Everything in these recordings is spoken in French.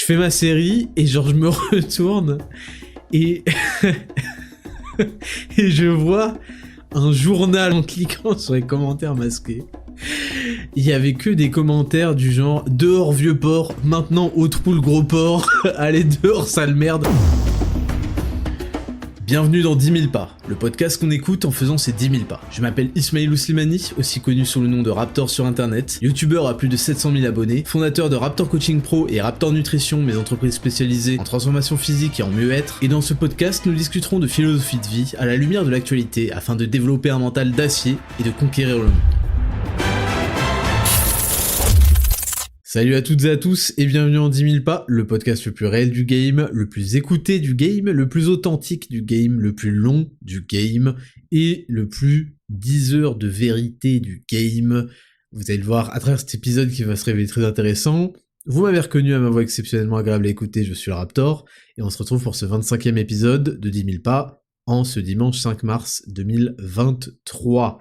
Je fais ma série et genre je me retourne et et je vois un journal en cliquant sur les commentaires masqués. Il y avait que des commentaires du genre « Dehors vieux porc, maintenant au trou le gros porc, allez dehors sale merde !» Bienvenue dans 10 000 pas, le podcast qu'on écoute en faisant ces 10 000 pas. Je m'appelle Ismail Slimani, aussi connu sous le nom de Raptor sur internet, youtubeur à plus de 700 000 abonnés, fondateur de Raptor Coaching Pro et Raptor Nutrition, mes entreprises spécialisées en transformation physique et en mieux-être. Et dans ce podcast, nous discuterons de philosophie de vie à la lumière de l'actualité afin de développer un mental d'acier et de conquérir le monde. Salut à toutes et à tous et bienvenue en 10 000 pas, le podcast le plus réel du game, le plus écouté du game, le plus authentique du game, le plus long du game et le plus 10 heures de vérité du game. Vous allez le voir à travers cet épisode qui va se révéler très intéressant. Vous m'avez reconnu à ma voix exceptionnellement agréable à écouter, je suis le Raptor et on se retrouve pour ce 25e épisode de 10 000 pas en ce dimanche 5 mars 2023.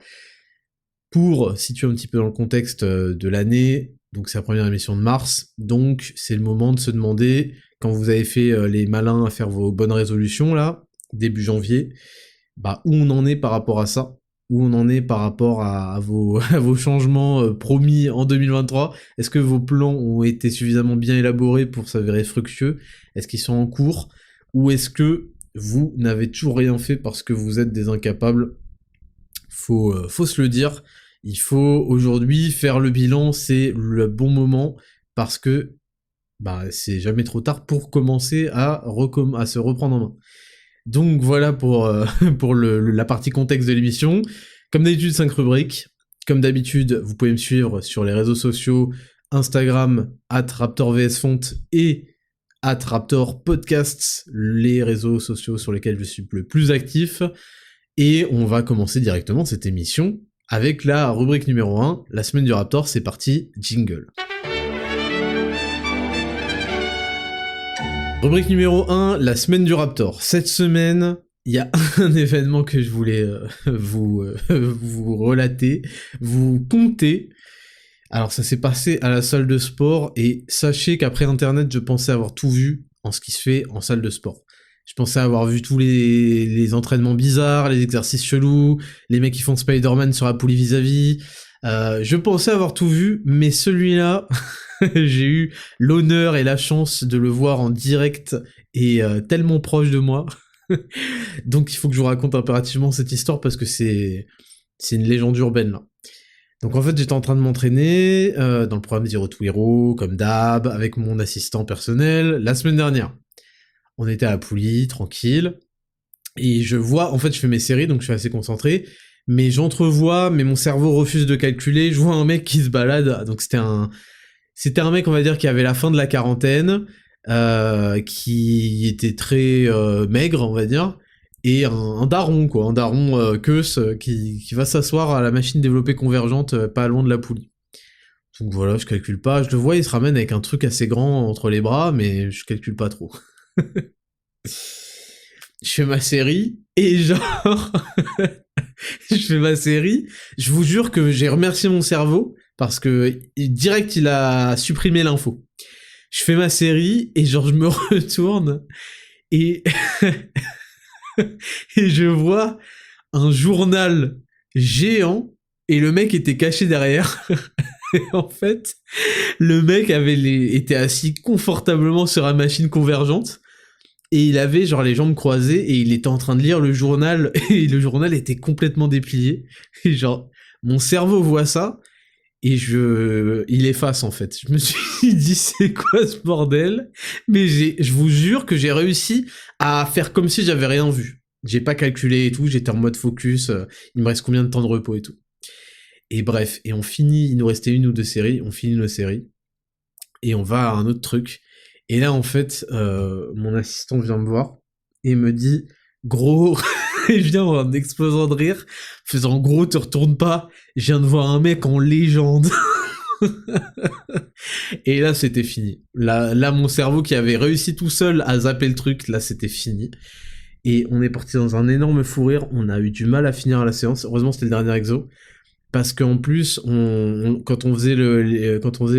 Pour situer un petit peu dans le contexte de l'année, donc c'est la première émission de mars, donc c'est le moment de se demander, quand vous avez fait les malins à faire vos bonnes résolutions là, début janvier, où on en est par rapport à ça, où on en est par rapport à vos changements promis en 2023, est-ce que vos plans ont été suffisamment bien élaborés pour s'avérer fructueux, est-ce qu'ils sont en cours, ou est-ce que vous n'avez toujours rien fait parce que vous êtes des incapables? Faut se le dire. Il faut aujourd'hui faire le bilan, c'est le bon moment, parce que c'est jamais trop tard pour commencer à se reprendre en main. Donc voilà pour la partie contexte de l'émission. Comme d'habitude, 5 rubriques. Comme d'habitude, vous pouvez me suivre sur les réseaux sociaux, Instagram, @RaptorVSFont et @RaptorPodcasts, les réseaux sociaux sur lesquels je suis le plus actif. Et on va commencer directement cette émission avec la rubrique numéro 1, la semaine du Raptor, c'est parti, jingle. Rubrique numéro 1, la semaine du Raptor. Cette semaine, il y a un événement que je voulais vous relater, vous conter. Alors ça s'est passé à la salle de sport, et sachez qu'après internet, je pensais avoir tout vu en ce qui se fait en salle de sport. Je pensais avoir vu tous les entraînements bizarres, les exercices chelous, les mecs qui font Spider-Man sur la poulie vis-à-vis. Je pensais avoir tout vu, mais celui-là, j'ai eu l'honneur et la chance de le voir en direct et tellement proche de moi. Donc il faut que je vous raconte impérativement cette histoire parce que c'est une légende urbaine là. Donc en fait j'étais en train de m'entraîner dans le programme Zero to Hero, comme d'hab, avec mon assistant personnel, la semaine dernière. On était à la poulie, tranquille, et je vois, en fait je fais mes séries, donc je suis assez concentré, mais j'entrevois, mais mon cerveau refuse de calculer, je vois un mec qui se balade, donc c'était un mec, on va dire, qui avait la fin de la quarantaine, qui était très maigre, on va dire, et un daron, quoi, un daron queus, qui va s'asseoir à la machine développée convergente, pas loin de la poulie. Donc voilà, je calcule pas, je le vois, il se ramène avec un truc assez grand entre les bras, mais je calcule pas trop. Je fais ma série, et genre... je vous jure que j'ai remercié mon cerveau, parce que direct il a supprimé l'info. Je fais ma série, et genre je me retourne, et... et je vois un journal géant, et le mec était caché derrière. Et en fait, le mec était assis confortablement sur la machine convergente, et il avait genre les jambes croisées, et il était en train de lire le journal, et le journal était complètement déplié, et genre, mon cerveau voit ça, et il efface en fait. Je me suis dit, c'est quoi ce bordel? Mais je vous jure que j'ai réussi à faire comme si j'avais rien vu. J'ai pas calculé et tout, j'étais en mode focus, il me reste combien de temps de repos et tout. Et bref, et on finit, il nous restait 1 ou 2 séries, on finit nos séries, et on va à un autre truc. Et là, en fait, mon assistant vient me voir, et me dit, gros, il vient en explosant de rire, faisant, gros, te retourne pas, je viens de voir un mec en légende. Et là, c'était fini. Là, mon cerveau qui avait réussi tout seul à zapper le truc, là, c'était fini. Et on est parti dans un énorme fou rire, on a eu du mal à finir la séance, heureusement c'était le dernier exo, parce qu'en plus, quand on faisait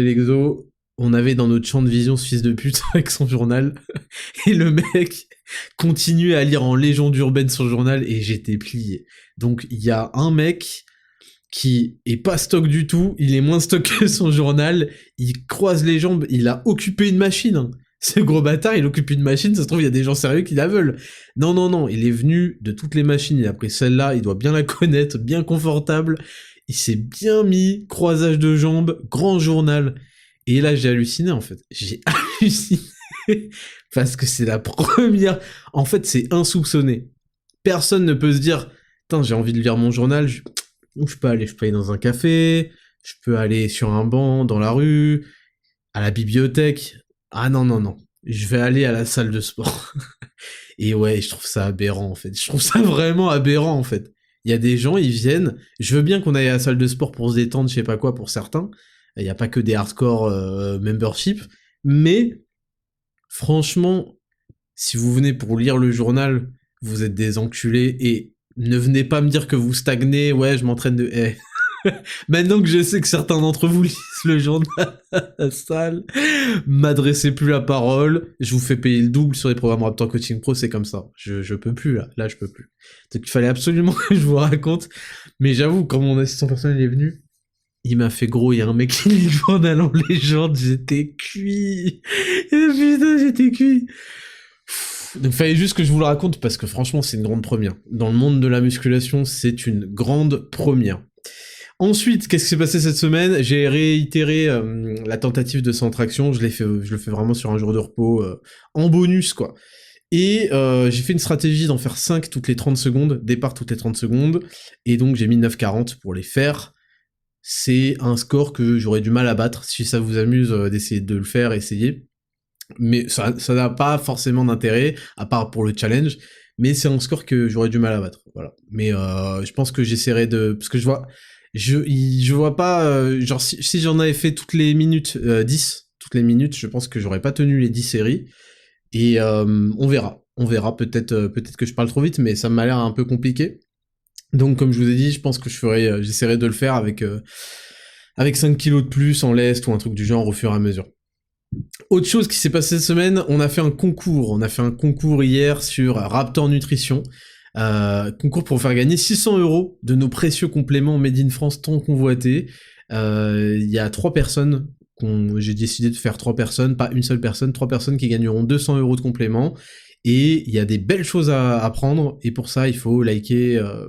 l'exo, on avait dans notre champ de vision ce fils de pute avec son journal, et le mec continuait à lire en légende urbaine son journal, et j'étais plié. Donc il y a un mec qui est pas stock du tout, il est moins stock que son journal, il croise les jambes, il a occupé une machine, hein. Ce gros bâtard, il occupe une machine, ça se trouve, il y a des gens sérieux qui la veulent. Non, il est venu de toutes les machines, il a pris celle-là, il doit bien la connaître, bien confortable, il s'est bien mis, croisage de jambes, grand journal. Et là, j'ai halluciné, en fait. J'ai halluciné, parce que c'est la première... En fait, c'est insoupçonné. Personne ne peut se dire, putain, j'ai envie de lire mon journal, où je peux aller? Je peux aller dans un café, je peux aller sur un banc, dans la rue, à la bibliothèque... Ah non, je vais aller à la salle de sport. Et ouais, je trouve ça aberrant, en fait. Je trouve ça vraiment aberrant, en fait. Il y a des gens, ils viennent, je veux bien qu'on aille à la salle de sport pour se détendre, je sais pas quoi, pour certains. Il y a pas que des hardcore membership. Mais, franchement, si vous venez pour lire le journal, vous êtes des enculés, et ne venez pas me dire que vous stagnez, ouais, je m'entraîne de... Maintenant que je sais que certains d'entre vous lisent le journal à la salle, m'adressez plus la parole, je vous fais payer le double sur les programmes Raptor Coaching Pro, c'est comme ça. Je peux plus, là je peux plus. Donc il fallait absolument que je vous raconte, mais j'avoue, quand mon assistant personnel est venu, il m'a fait gros, il y a un mec qui lit le journal en légende, j'étais cuit. Et putain, j'étais cuit. Donc fallait juste que je vous le raconte, parce que franchement, c'est une grande première. Dans le monde de la musculation, c'est une grande première. Ensuite, qu'est-ce qui s'est passé cette semaine? J'ai réitéré la tentative de centraction, je le fais vraiment sur un jour de repos, en bonus, quoi. Et j'ai fait une stratégie d'en faire 5 toutes les 30 secondes, départ toutes les 30 secondes, et donc j'ai mis 9,40 pour les faire. C'est un score que j'aurais du mal à battre. Si ça vous amuse d'essayer de le faire, essayez. Mais ça n'a pas forcément d'intérêt, à part pour le challenge, mais c'est un score que j'aurais du mal à battre, voilà. Mais je pense que j'essaierai de... Parce que je vois pas... genre, si j'en avais fait toutes les minutes, 10, toutes les minutes, je pense que j'aurais pas tenu les 10 séries, et on verra, peut-être que je parle trop vite, mais ça m'a l'air un peu compliqué. Donc, comme je vous ai dit, je pense que j'essaierai de le faire avec 5 kilos de plus en lest, ou un truc du genre au fur et à mesure. Autre chose qui s'est passé cette semaine, on a fait un concours hier sur Raptor Nutrition, concours pour faire gagner 600 € de nos précieux compléments Made in France tant convoités. Il y a 3 personnes, j'ai décidé de faire 3 personnes, pas une seule personne, 3 personnes qui gagneront 200 € de compléments, et il y a des belles choses à prendre, et pour ça il faut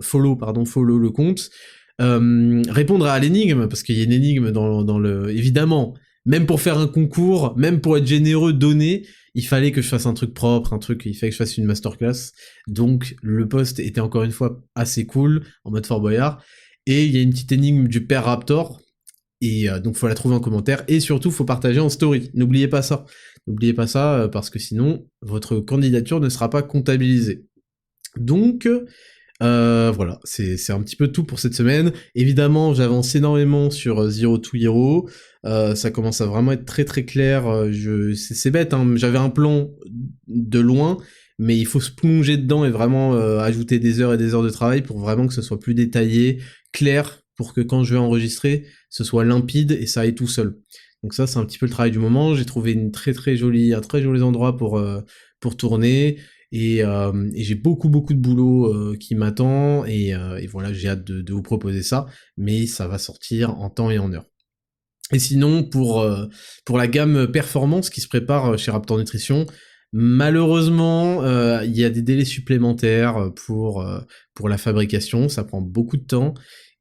follow le compte, répondre à l'énigme, parce qu'il y a une énigme dans le... Évidemment, même pour faire un concours, même pour être généreux, donner, il fallait que je fasse un truc propre, il fallait que je fasse une masterclass. Donc le post était encore une fois assez cool, en mode Fort Boyard. Et il y a une petite énigme du père Raptor, et donc faut la trouver en commentaire, et surtout faut partager en story. N'oubliez pas ça, parce que sinon votre candidature ne sera pas comptabilisée. Donc... voilà, c'est un petit peu tout pour cette semaine. Évidemment, j'avance énormément sur Zero to Hero. Ça commence à vraiment être très très clair. C'est bête, hein, j'avais un plan de loin, mais il faut se plonger dedans et vraiment ajouter des heures et des heures de travail pour vraiment que ce soit plus détaillé, clair, pour que quand je vais enregistrer, ce soit limpide et ça aille tout seul. Donc ça, c'est un petit peu le travail du moment. J'ai trouvé un très joli endroit pour tourner. Et j'ai beaucoup de boulot qui m'attend, et voilà, j'ai hâte de vous proposer ça, mais ça va sortir en temps et en heure. Et sinon, pour la gamme performance qui se prépare chez Raptor Nutrition, malheureusement, il y a des délais supplémentaires pour la fabrication, ça prend beaucoup de temps,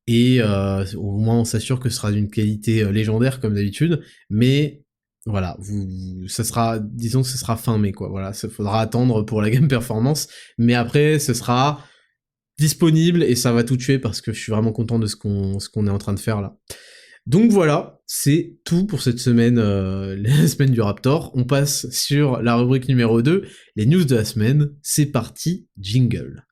et au moins on s'assure que ce sera d'une qualité légendaire comme d'habitude, mais... Voilà, disons que ce sera fin mai, quoi. Voilà, ça faudra attendre pour la gamme performance, mais après, ce sera disponible et ça va tout tuer parce que je suis vraiment content de ce qu'on est en train de faire là. Donc voilà, c'est tout pour cette semaine, la semaine du Raptor. On passe sur la rubrique numéro 2, les news de la semaine. C'est parti, jingle.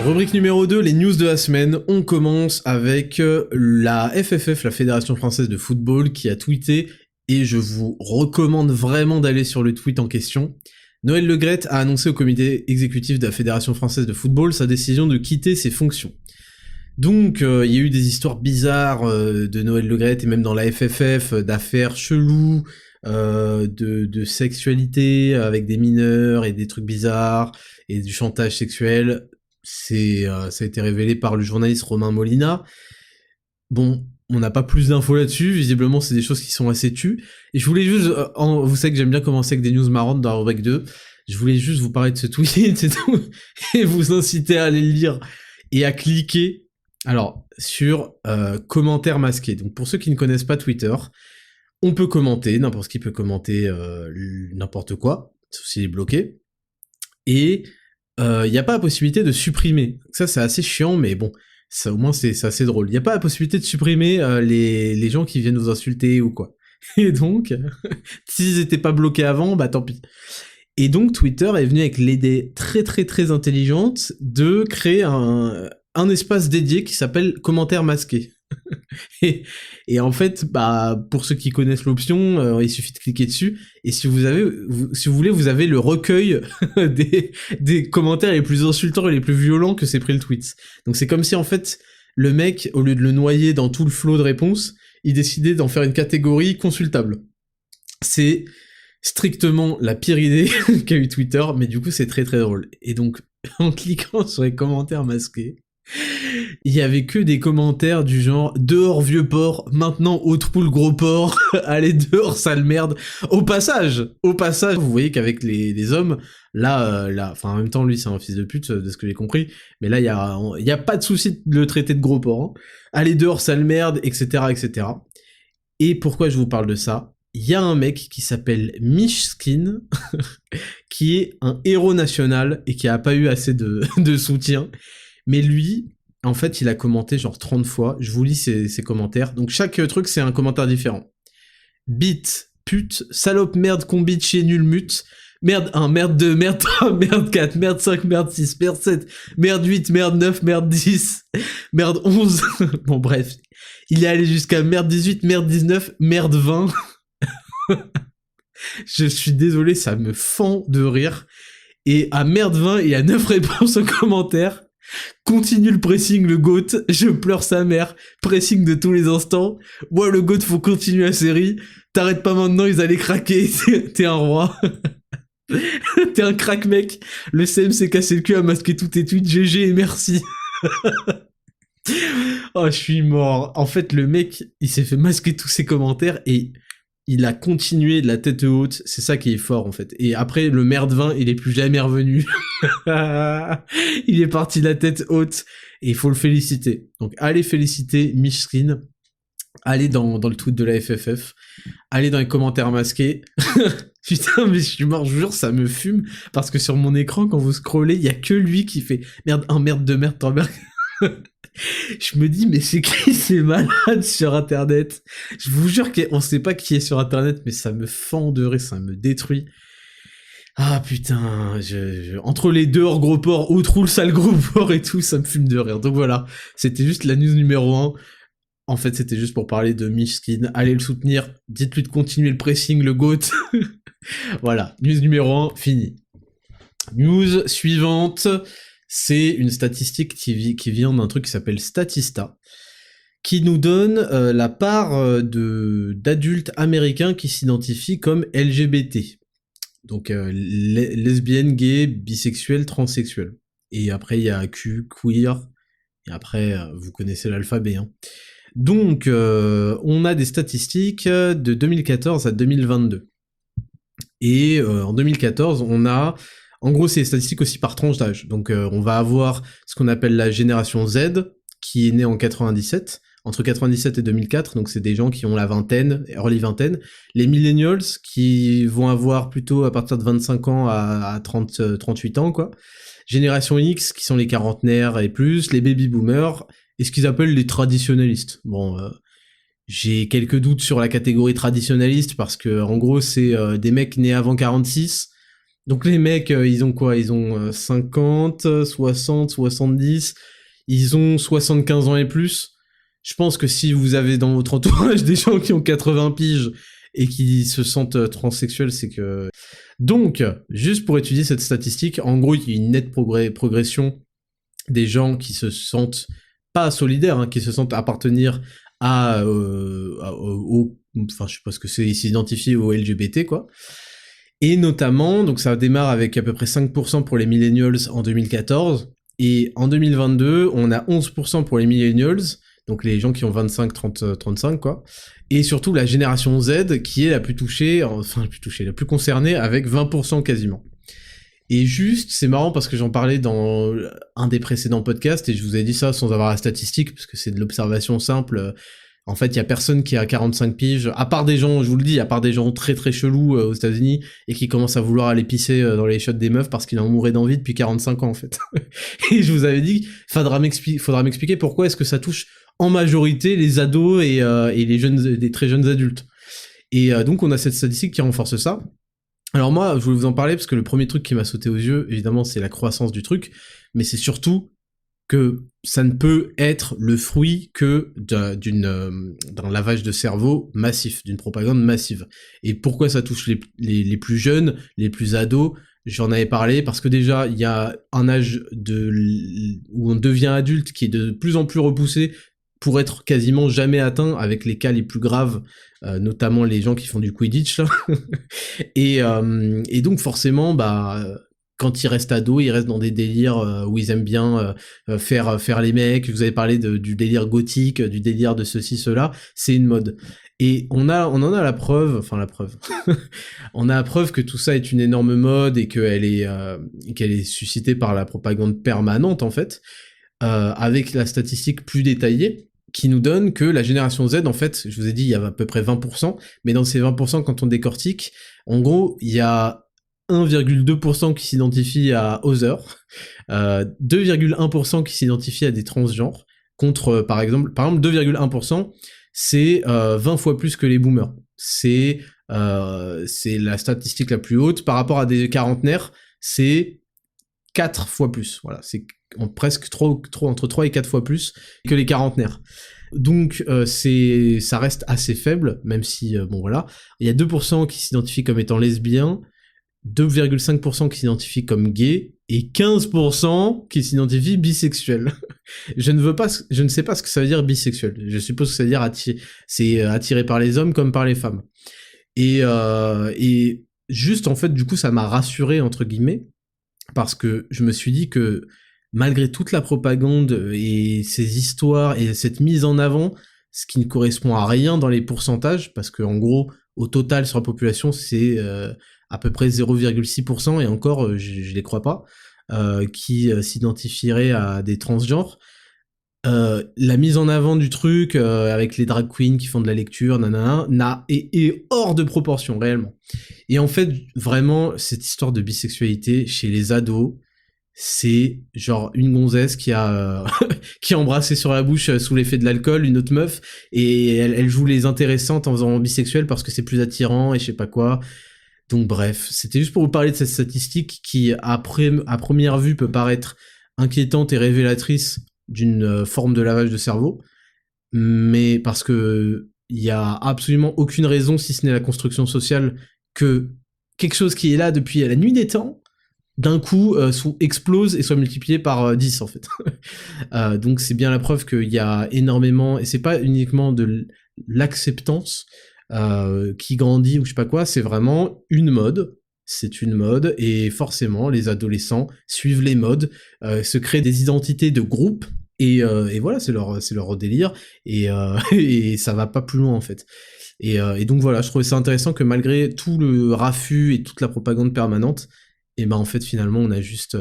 Rubrique numéro 2, les news de la semaine. On commence avec la FFF, la Fédération Française de Football, qui a tweeté, et je vous recommande vraiment d'aller sur le tweet en question. Noël Le Graët a annoncé au comité exécutif de la Fédération Française de Football sa décision de quitter ses fonctions. Donc, il y a eu des histoires bizarres de Noël Le Graët et même dans la FFF, d'affaires cheloues, de sexualité avec des mineurs et des trucs bizarres et du chantage sexuel. Ça a été révélé par le journaliste Romain Molina. Bon, on n'a pas plus d'infos là-dessus, visiblement c'est des choses qui sont assez tues. Et je voulais juste, vous savez que j'aime bien commencer avec des news marrantes dans la rubrique 2, je voulais juste vous parler de ce tweet, c'est tout, et vous inciter à aller le lire et à cliquer, alors, sur commentaires masqués. Donc pour ceux qui ne connaissent pas Twitter, on peut commenter, n'importe qui peut commenter n'importe quoi, sauf s'il est bloqué, et il n'y a pas la possibilité de supprimer. Ça c'est assez chiant, mais bon, ça au moins c'est assez drôle. Il n'y a pas la possibilité de supprimer les gens qui viennent vous insulter ou quoi. Et donc, s'ils étaient pas bloqués avant, bah tant pis. Et donc Twitter est venu avec l'idée très très très intelligente de créer un espace dédié qui s'appelle commentaires masqués. et en fait, bah pour ceux qui connaissent l'option, il suffit de cliquer dessus. Et si vous voulez, vous avez le recueil des commentaires les plus insultants et les plus violents que s'est pris le tweet. Donc c'est comme si en fait le mec, au lieu de le noyer dans tout le flot de réponses, il décidait d'en faire une catégorie consultable. C'est strictement la pire idée qu'a eu Twitter, mais du coup c'est très très drôle. Et donc, en cliquant sur les commentaires masqués, il y avait que des commentaires du genre « Dehors vieux porc, maintenant au trou le gros porc, allez dehors sale merde ». Au passage, vous voyez qu'avec les hommes, là, enfin en même temps lui c'est un fils de pute de ce que j'ai compris, mais là il y a pas de souci de le traiter de gros porc. Hein. Allez dehors sale merde, etc., etc. Et pourquoi je vous parle de ça ? Il y a un mec qui s'appelle Mishkin, qui est un héros national et qui a pas eu assez de soutien. Mais lui, en fait, il a commenté genre 30 fois. Je vous lis ses commentaires. Donc chaque truc, c'est un commentaire différent. Bite, pute, salope, merde, combi, chier, nul, mute. Merde 1, merde 2, merde 3, merde 4, merde 5, merde 6, merde 7, merde 8, merde 9, merde 10, merde 11. Bon bref, il est allé jusqu'à merde 18, merde 19, merde 20. Je suis désolé, ça me fend de rire. Et à merde 20, il y a 9 réponses aux commentaires. Continue le pressing, le GOAT. Je pleure sa mère. Pressing de tous les instants. Moi, le GOAT, faut continuer la série. T'arrêtes pas maintenant, ils allaient craquer. T'es un roi. T'es un crack, mec. Le CM s'est cassé le cul à masquer tous tes tweets. GG et merci. Oh, je suis mort. En fait, le mec, il s'est fait masquer tous ses commentaires et il a continué de la tête haute, c'est ça qui est fort en fait. Et après, le merde 20, il est plus jamais revenu. Il est parti de la tête haute, et il faut le féliciter. Donc allez féliciter Mishkin, allez dans le tweet de la FFF, allez dans les commentaires masqués. Putain, mais je suis mort, je vous jure, ça me fume, parce que sur mon écran, quand vous scrollez, il y a que lui qui fait merde 1, merde 2, merde 3, merde... Je me dis, mais c'est qui ces malades sur internet? Je vous jure qu'on sait pas qui est sur internet, mais ça me fend de rire, ça me détruit. Ah putain, entre les deux hors gros porc, au trou le sale gros porc et tout, ça me fume de rire. Donc voilà, c'était juste la news numéro 1. En fait, c'était juste pour parler de Mishkin. Allez le soutenir, dites-lui de continuer le pressing, le GOAT. Voilà, news numéro 1, fini. News suivante... C'est une statistique qui vient d'un truc qui s'appelle Statista, qui nous donne la part d'adultes américains qui s'identifient comme LGBT. Donc lesbiennes, gays, bisexuels, transsexuels. Et après il y a Q, queer, et après vous connaissez l'alphabet. Hein. Donc on a des statistiques de 2014 à 2022. Et en 2014 on a... En gros, c'est des statistiques aussi par tranche d'âge. Donc, on va avoir ce qu'on appelle la génération Z, qui est née en 97, entre 97 et 2004, donc c'est des gens qui ont la vingtaine, early vingtaine. Les millennials, qui vont avoir plutôt à partir de 25 ans à 30, 38 ans, quoi. Génération X, qui sont les quarantenaires et plus, les baby boomers, et ce qu'ils appellent les traditionalistes. Bon, j'ai quelques doutes sur la catégorie traditionnaliste, parce que, en gros, c'est des mecs nés avant 46, donc les mecs, ils ont quoi ? Ils ont 50, 60, 70, ils ont 75 ans et plus. Je pense que si vous avez dans votre entourage des gens qui ont 80 piges et qui se sentent transsexuels, c'est que... Donc, juste pour étudier cette statistique, en gros, il y a une nette progression des gens qui se sentent pas solidaires, hein, qui se sentent appartenir enfin je sais pas ce que c'est, ils s'identifient aux LGBT quoi. Et notamment, donc ça démarre avec à peu près 5% pour les millennials en 2014, et en 2022, on a 11% pour les millennials, donc les gens qui ont 25, 30, 35 quoi, et surtout la génération Z qui est la plus touchée, la plus concernée avec 20% quasiment. Et juste, c'est marrant parce que j'en parlais dans un des précédents podcasts, et je vous ai dit ça sans avoir la statistique, parce que c'est de l'observation simple. En fait, il y a personne qui a 45 piges, à part des gens, je vous le dis, à part des gens très très chelous aux États-Unis et qui commencent à vouloir aller pisser dans les shots des meufs parce qu'ils en mouraient d'envie depuis 45 ans en fait. Et je vous avais dit, faudra m'expliquer pourquoi est-ce que ça touche en majorité les ados et les très jeunes adultes. Et donc on a cette statistique qui renforce ça. Alors moi, je voulais vous en parler parce que le premier truc qui m'a sauté aux yeux, évidemment, c'est la croissance du truc, mais c'est surtout que ça ne peut être le fruit que d'un lavage de cerveau massif, d'une propagande massive. Et pourquoi ça touche les plus jeunes, les plus ados? J'en avais parlé parce que déjà, il y a un âge où on devient adulte qui est de plus en plus repoussé pour être quasiment jamais atteint, avec les cas les plus graves, notamment les gens qui font du Quidditch, là. Et donc forcément, quand ils restent ados, ils restent dans des délires où ils aiment bien faire les mecs. Vous avez parlé du délire gothique, du délire de ceci, cela. C'est une mode. Et on en a la preuve, on a la preuve que tout ça est une énorme mode et qu'elle est suscitée par la propagande permanente, en fait, avec la statistique plus détaillée, qui nous donne que la génération Z, en fait, je vous ai dit, il y a à peu près 20%, mais dans ces 20%, quand on décortique, en gros, il y a 1,2% qui s'identifie à Other, 2,1% qui s'identifie à des transgenres, contre, par exemple 2,1%, c'est 20 fois plus que les boomers. C'est la statistique la plus haute. Par rapport à des quarantenaires, c'est 4 fois plus. Voilà, c'est presque entre 3 et 4 fois plus que les quarantenaires. Donc ça reste assez faible, même si, voilà. Il y a 2% qui s'identifient comme étant lesbiens, 2,5% qui s'identifient comme gays, et 15% qui s'identifient bisexuels. Je ne sais pas ce que ça veut dire bisexuel. Je suppose que ça veut dire attiré par les hommes comme par les femmes. Et juste, en fait, du coup, ça m'a rassuré, entre guillemets, parce que je me suis dit que malgré toute la propagande et ces histoires et cette mise en avant, ce qui ne correspond à rien dans les pourcentages, parce que en gros, au total sur la population, c'est à peu près 0,6%, et encore, je les crois pas, qui s'identifierait à des transgenres. La mise en avant du truc, avec les drag queens qui font de la lecture, est hors de proportion, réellement. Et en fait, vraiment, cette histoire de bisexualité chez les ados, c'est genre une gonzesse qui a qui a embrassé sur la bouche sous l'effet de l'alcool une autre meuf, et elle joue les intéressantes en faisant bisexuelle parce que c'est plus attirant et je sais pas quoi. Donc bref, c'était juste pour vous parler de cette statistique qui, à première vue, peut paraître inquiétante et révélatrice d'une forme de lavage de cerveau, mais parce que il y a absolument aucune raison, si ce n'est la construction sociale, que quelque chose qui est là depuis la nuit des temps, d'un coup, explose et soit multiplié par 10, en fait. Donc c'est bien la preuve qu'il y a énormément, et c'est pas uniquement de l'acceptance qui grandit ou je sais pas quoi, c'est vraiment une mode. C'est une mode, et forcément, les adolescents suivent les modes, se créent des identités de groupe, et voilà, c'est leur délire, et, et ça va pas plus loin, en fait. Et donc voilà, je trouvais ça intéressant que malgré tout le raffut et toute la propagande permanente, et en fait finalement on a juste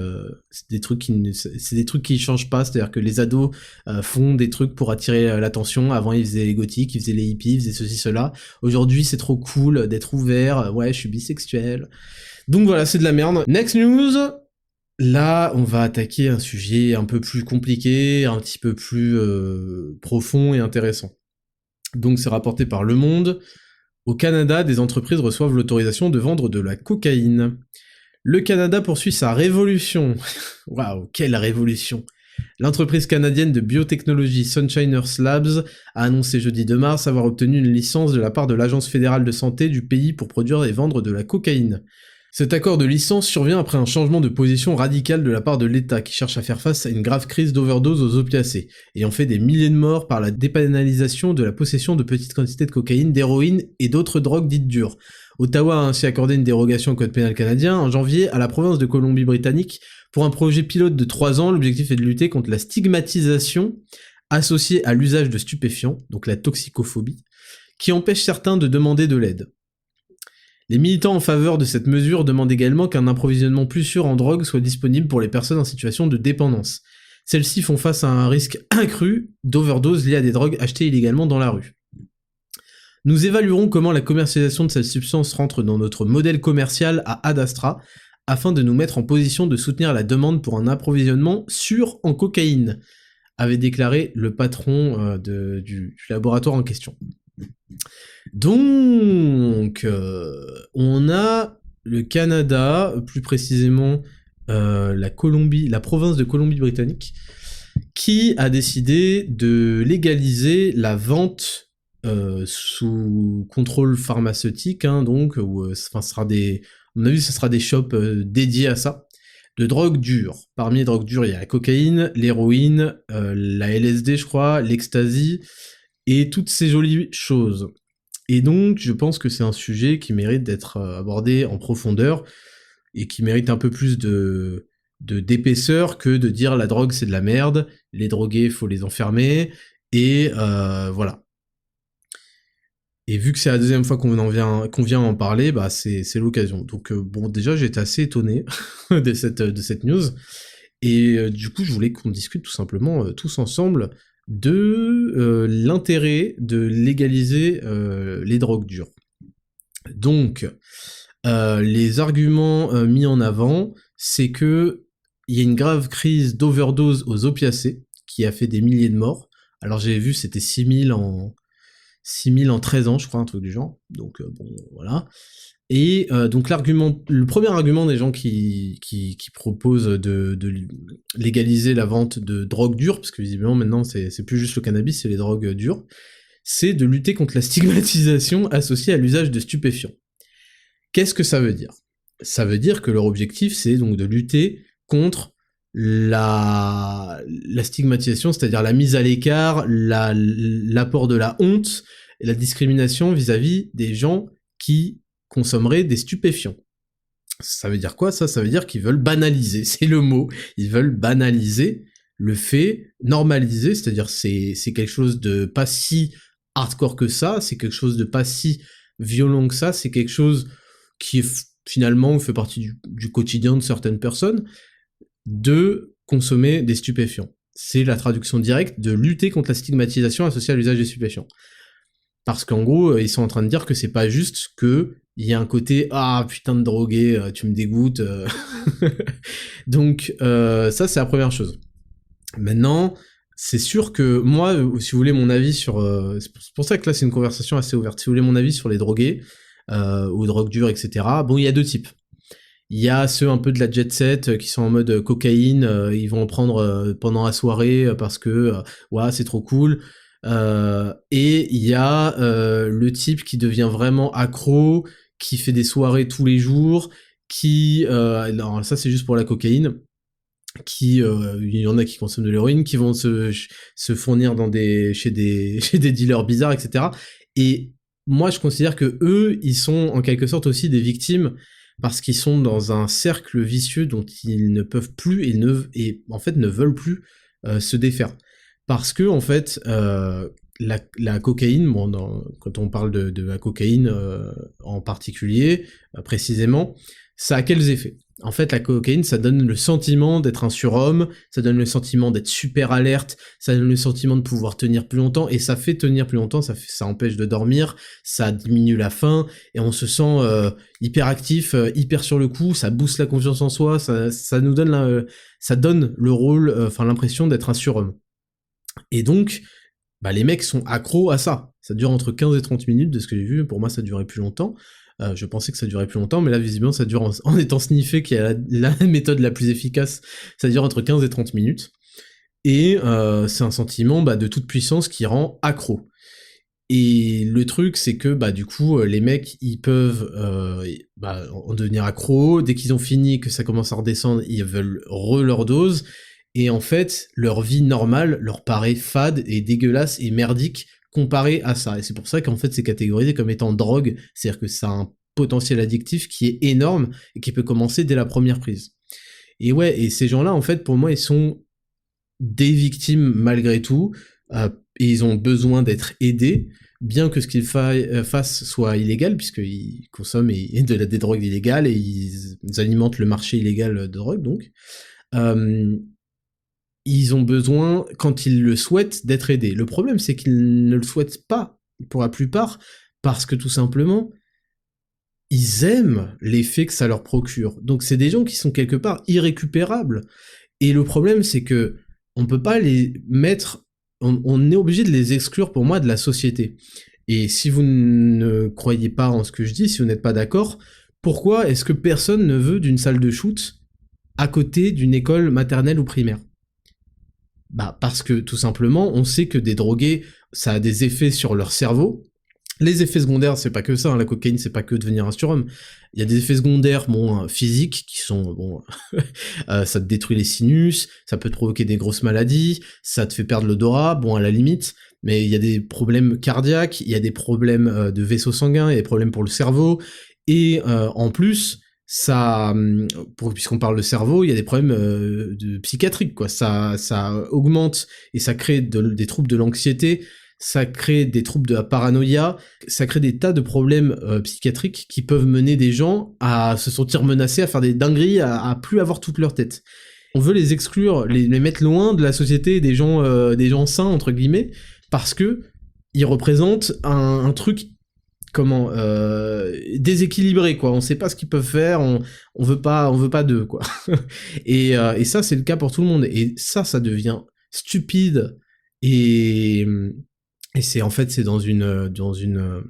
c'est des trucs qui changent pas, c'est-à-dire que les ados font des trucs pour attirer l'attention. Avant ils faisaient les gothiques, ils faisaient les hippies, ils faisaient ceci cela. Aujourd'hui c'est trop cool d'être ouvert, ouais je suis bisexuel. Donc voilà, c'est de la merde. Next news. Là, on va attaquer un sujet un peu plus compliqué, un petit peu plus profond et intéressant. Donc c'est rapporté par Le Monde. Au Canada, des entreprises reçoivent l'autorisation de vendre de la cocaïne. Le Canada poursuit sa révolution. Waouh, quelle révolution! L'entreprise canadienne de biotechnologie Sunshiners Labs a annoncé jeudi 2 mars avoir obtenu une licence de la part de l'Agence fédérale de santé du pays pour produire et vendre de la cocaïne. Cet accord de licence survient après un changement de position radical de la part de l'État qui cherche à faire face à une grave crise d'overdose aux opiacés, ayant fait des milliers de morts par la dépénalisation de la possession de petites quantités de cocaïne, d'héroïne et d'autres drogues dites dures. Ottawa a ainsi accordé une dérogation au code pénal canadien en janvier à la province de Colombie-Britannique pour un projet pilote de 3 ans. L'objectif est de lutter contre la stigmatisation associée à l'usage de stupéfiants, donc la toxicophobie, qui empêche certains de demander de l'aide. Les militants en faveur de cette mesure demandent également qu'un approvisionnement plus sûr en drogue soit disponible pour les personnes en situation de dépendance. Celles-ci font face à un risque accru d'overdose lié à des drogues achetées illégalement dans la rue. Nous évaluerons comment la commercialisation de cette substance rentre dans notre modèle commercial à Ad Astra, afin de nous mettre en position de soutenir la demande pour un approvisionnement sûr en cocaïne, avait déclaré le patron du laboratoire en question. Donc, on a le Canada, plus précisément la province de Colombie-Britannique, qui a décidé de légaliser la vente sous contrôle pharmaceutique, donc, où ce sera à mon avis, ce sera des shops dédiés à ça, de drogues dures. Parmi les drogues dures, il y a la cocaïne, l'héroïne, la LSD, je crois, l'ecstasy, et toutes ces jolies choses. Et donc, je pense que c'est un sujet qui mérite d'être abordé en profondeur, et qui mérite un peu plus d'épaisseur que de dire la drogue c'est de la merde, les drogués faut les enfermer, et voilà. Et vu que c'est la deuxième fois qu'on vient en parler, bah c'est l'occasion. Donc bon, déjà j'étais assez étonné de cette news, et du coup je voulais qu'on discute tout simplement tous ensemble de l'intérêt de légaliser les drogues dures. Donc les arguments mis en avant, c'est que il y a une grave crise d'overdose aux opiacés qui a fait des milliers de morts. Alors j'ai vu c'était 6000 en 13 ans, je crois, un truc du genre. Donc bon, voilà. Et donc le premier argument des gens qui proposent de légaliser la vente de drogues dures, parce que visiblement maintenant c'est plus juste le cannabis, c'est les drogues dures, c'est de lutter contre la stigmatisation associée à l'usage de stupéfiants. Qu'est-ce que ça veut dire ? Ça veut dire que leur objectif c'est donc de lutter contre la stigmatisation, c'est-à-dire la mise à l'écart, l'apport de la honte et la discrimination vis-à-vis des gens qui consommeraient des stupéfiants. Ça veut dire quoi ça ? Ça veut dire qu'ils veulent banaliser, c'est le mot, ils veulent banaliser le fait, normaliser, c'est-à-dire c'est quelque chose de pas si hardcore que ça, c'est quelque chose de pas si violent que ça, c'est quelque chose qui finalement fait partie du quotidien de certaines personnes, de consommer des stupéfiants. C'est la traduction directe de lutter contre la stigmatisation associée à l'usage des stupéfiants. Parce qu'en gros, ils sont en train de dire que c'est pas juste que il y a un côté « Ah, putain de drogué, tu me dégoûtes. » Donc, ça, c'est la première chose. Maintenant, c'est sûr que moi, si vous voulez mon avis sur... c'est pour ça que là, c'est une conversation assez ouverte. Si vous voulez mon avis sur les drogués, ou drogues dures, etc., bon, il y a deux types. Il y a ceux un peu de la jet set qui sont en mode cocaïne, ils vont en prendre pendant la soirée parce que ouais, c'est trop cool. Et il y a le type qui devient vraiment accro, qui fait des soirées tous les jours, qui alors ça c'est juste pour la cocaïne, qui il y en a qui consomment de l'héroïne, qui vont se fournir chez des dealers bizarres, etc. Et moi je considère que eux ils sont en quelque sorte aussi des victimes, parce qu'ils sont dans un cercle vicieux dont ils ne peuvent plus et en fait ne veulent plus se défaire. Parce que en fait, la cocaïne, bon, quand on parle de la cocaïne en particulier, précisément, ça a quels effets ? En fait, la cocaïne, ça donne le sentiment d'être un surhomme, ça donne le sentiment d'être super alerte, ça donne le sentiment de pouvoir tenir plus longtemps, et ça fait tenir plus longtemps, ça empêche de dormir, ça diminue la faim, et on se sent hyper actif, hyper sur le coup, ça booste la confiance en soi, ça nous donne ça donne le rôle, l'impression d'être un surhomme. Et donc, bah, les mecs sont accros à ça. Ça dure entre 15 et 30 minutes, de ce que j'ai vu. Pour moi, ça durait plus longtemps. Je pensais que ça durait plus longtemps, mais là, visiblement, ça dure en étant sniffé, qui est la méthode la plus efficace. Ça dure entre 15 et 30 minutes. Et c'est un sentiment de toute puissance qui rend accro. Et le truc, c'est que bah du coup, les mecs, ils peuvent en devenir accros. Dès qu'ils ont fini, que ça commence à redescendre, ils veulent leur dose. Et en fait, leur vie normale leur paraît fade et dégueulasse et merdique comparé à ça. Et c'est pour ça qu'en fait, c'est catégorisé comme étant drogue. C'est-à-dire que ça a un potentiel addictif qui est énorme et qui peut commencer dès la première prise. Et ouais, et ces gens-là, en fait, pour moi, ils sont des victimes malgré tout, et ils ont besoin d'être aidés, bien que ce qu'ils fassent soit illégal, puisqu'ils consomment des drogues illégales et ils alimentent le marché illégal de drogue, donc. Ils ont besoin, quand ils le souhaitent, d'être aidés. Le problème, c'est qu'ils ne le souhaitent pas, pour la plupart, parce que tout simplement, ils aiment l'effet que ça leur procure. Donc c'est des gens qui sont quelque part irrécupérables. Et le problème, c'est que on peut pas les mettre, on est obligé de les exclure pour moi de la société. Et si vous ne croyez pas en ce que je dis, si vous n'êtes pas d'accord, pourquoi est-ce que personne ne veut d'une salle de shoot à côté d'une école maternelle ou primaire? Bah parce que tout simplement, on sait que des drogués, ça a des effets sur leur cerveau. Les effets secondaires, c'est pas que ça, hein, la cocaïne, c'est pas que devenir un surhomme. Il y a des effets secondaires, physiques, qui sont, ça te détruit les sinus, ça peut te provoquer des grosses maladies, ça te fait perdre l'odorat, à la limite, mais il y a des problèmes cardiaques, il y a des problèmes de vaisseau sanguin, il y a des problèmes pour le cerveau, et en plus, ça, puisqu'on parle de cerveau, il y a des problèmes de psychiatriques, quoi. Ça augmente et ça crée des troubles de l'anxiété, ça crée des troubles de la paranoïa, ça crée des tas de problèmes psychiatriques qui peuvent mener des gens à se sentir menacés, à faire des dingueries, à plus avoir toute leur tête. On veut les exclure, les mettre loin de la société des gens sains, entre guillemets, parce que ils représentent un truc déséquilibré, quoi. On sait pas ce qu'ils peuvent faire, on veut pas d'eux, quoi. Et ça, c'est le cas pour tout le monde. Et ça devient stupide et c'est en fait, c'est dans une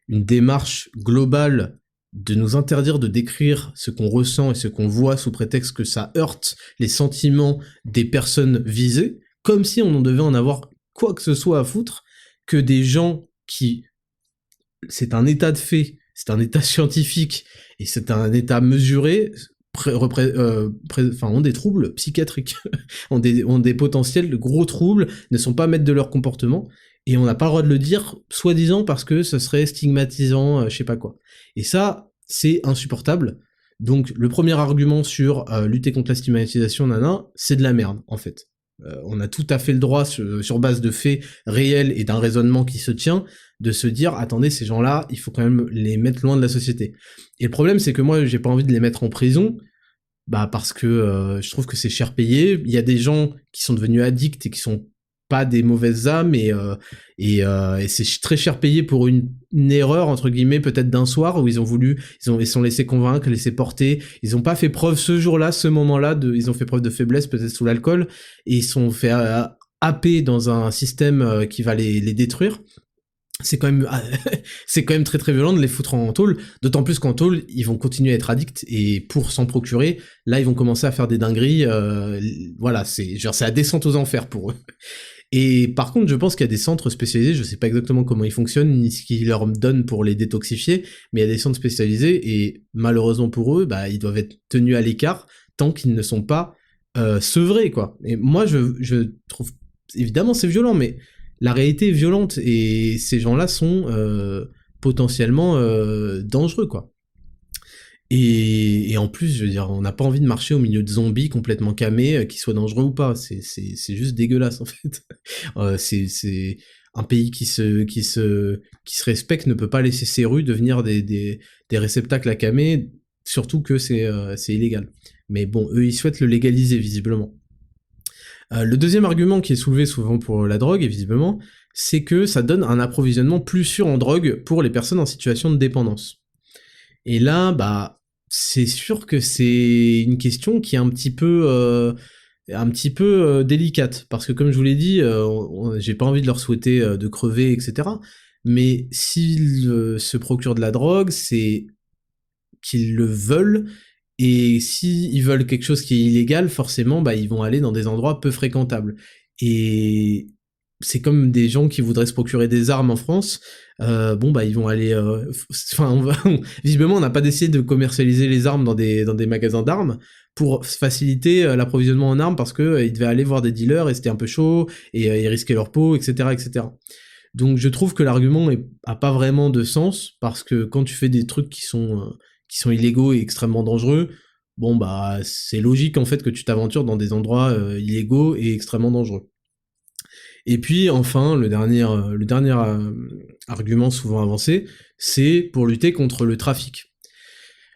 démarche globale de nous interdire de décrire ce qu'on ressent et ce qu'on voit sous prétexte que ça heurte les sentiments des personnes visées, comme si on en devait en avoir quoi que ce soit à foutre, que des gens qui... C'est un état de fait, c'est un état scientifique, et c'est un état mesuré, ont des troubles psychiatriques, ont des potentiels de gros troubles, ne sont pas maîtres de leur comportement, et on n'a pas le droit de le dire, soi-disant parce que ce serait stigmatisant, je sais pas quoi. Et ça, c'est insupportable. Donc le premier argument sur lutter contre la stigmatisation, c'est de la merde, en fait. On a tout à fait le droit, sur base de faits réels et d'un raisonnement qui se tient, de se dire, attendez, ces gens-là, il faut quand même les mettre loin de la société. Et le problème, c'est que moi, j'ai pas envie de les mettre en prison, parce que je trouve que c'est cher payé. Il y a des gens qui sont devenus addicts et qui sont pas des mauvaises âmes, et c'est très cher payé pour une erreur, entre guillemets, peut-être d'un soir, où ils sont laissés convaincre, laissés porter, ils ont pas fait preuve ce jour-là, ce moment-là, ils ont fait preuve de faiblesse, peut-être sous l'alcool, et ils sont fait happer dans un système qui va les détruire. C'est quand même très très violent de les foutre en tôle, d'autant plus qu'en tôle, ils vont continuer à être addicts, et pour s'en procurer, là, ils vont commencer à faire des dingueries, c'est la descente aux enfers pour eux. Et par contre, je pense qu'il y a des centres spécialisés, je sais pas exactement comment ils fonctionnent, ni ce qu'ils leur donnent pour les détoxifier, mais il y a des centres spécialisés, et malheureusement pour eux, ils doivent être tenus à l'écart, tant qu'ils ne sont pas sevrés, quoi. Et moi, je trouve, évidemment, c'est violent, mais la réalité est violente, et ces gens-là sont potentiellement dangereux, quoi. Et en plus, je veux dire, on n'a pas envie de marcher au milieu de zombies complètement camés, qui soient dangereux ou pas. C'est juste dégueulasse, en fait. C'est un pays qui se respecte ne peut pas laisser ses rues devenir des réceptacles à camés, surtout que c'est illégal. Mais bon, eux, ils souhaitent le légaliser, visiblement. Le deuxième argument qui est soulevé souvent pour la drogue, et visiblement, c'est que ça donne un approvisionnement plus sûr en drogue pour les personnes en situation de dépendance. Et là, c'est sûr que c'est une question qui est un petit peu délicate, parce que comme je vous l'ai dit, j'ai pas envie de leur souhaiter de crever, etc. Mais s'ils se procurent de la drogue, c'est qu'ils le veulent, et s'ils veulent quelque chose qui est illégal, forcément, ils vont aller dans des endroits peu fréquentables. Et c'est comme des gens qui voudraient se procurer des armes en France. Bon bah ils vont aller, enfin visiblement on n'a pas décidé de commercialiser les armes dans des magasins d'armes pour faciliter l'approvisionnement en armes parce que ils devaient aller voir des dealers et c'était un peu chaud et ils risquaient leur peau, etc., etc. Donc je trouve que l'argument a pas vraiment de sens parce que quand tu fais des trucs qui sont illégaux et extrêmement dangereux, bon bah c'est logique en fait que tu t'aventures dans des endroits illégaux et extrêmement dangereux. Et puis enfin, le dernier argument souvent avancé, c'est pour lutter contre le trafic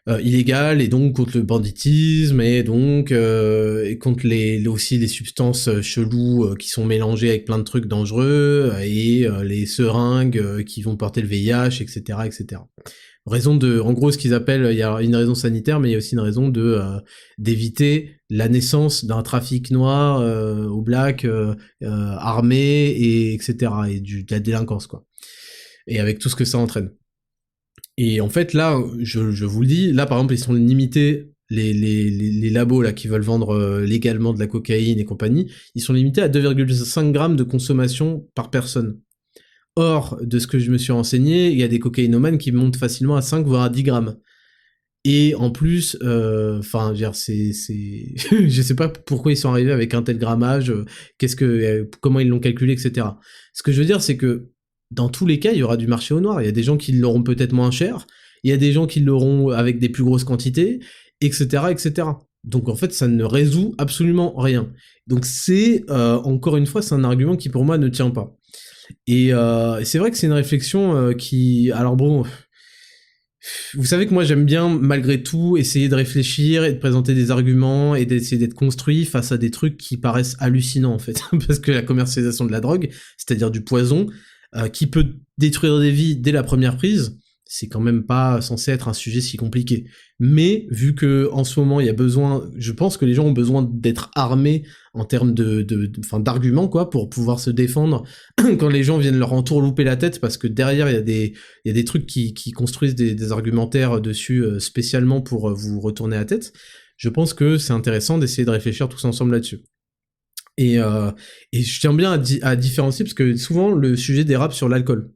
illégal et donc contre le banditisme et contre aussi les substances cheloues qui sont mélangées avec plein de trucs dangereux et les seringues qui vont porter le VIH, etc., etc. En gros, ce qu'ils appellent, il y a une raison sanitaire, mais il y a aussi une raison d'éviter la naissance d'un trafic noir au black armé et etc. et de la délinquance quoi. Et avec tout ce que ça entraîne. Et en fait là, je vous le dis, là par exemple ils sont limités les labos là qui veulent vendre légalement de la cocaïne et compagnie, ils sont limités à 2,5 grammes de consommation par personne. Or, de ce que je me suis renseigné, il y a des cocaïnomanes qui montent facilement à 5 voire à 10 grammes. Et en plus, enfin, je sais pas pourquoi ils sont arrivés avec un tel grammage, comment ils l'ont calculé, etc. Ce que je veux dire, c'est que dans tous les cas, il y aura du marché au noir. Il y a des gens qui l'auront peut-être moins cher, il y a des gens qui l'auront avec des plus grosses quantités, etc., etc. Donc en fait, ça ne résout absolument rien. Donc encore une fois, c'est un argument qui pour moi ne tient pas. Et c'est vrai que c'est une réflexion alors bon, vous savez que moi j'aime bien malgré tout essayer de réfléchir et de présenter des arguments et d'essayer d'être construit face à des trucs qui paraissent hallucinants en fait. Parce que la commercialisation de la drogue, c'est-à-dire du poison, qui peut détruire des vies dès la première prise, c'est quand même pas censé être un sujet si compliqué. Mais vu que en ce moment il y a besoin, je pense que les gens ont besoin d'être armés en termes d'arguments quoi, pour pouvoir se défendre quand les gens viennent leur entourlouper la tête, parce que derrière il y a des trucs qui construisent des argumentaires dessus spécialement pour vous retourner la tête. Je pense que c'est intéressant d'essayer de réfléchir tous ensemble là-dessus. Et je tiens bien à différencier parce que souvent le sujet dérape sur l'alcool.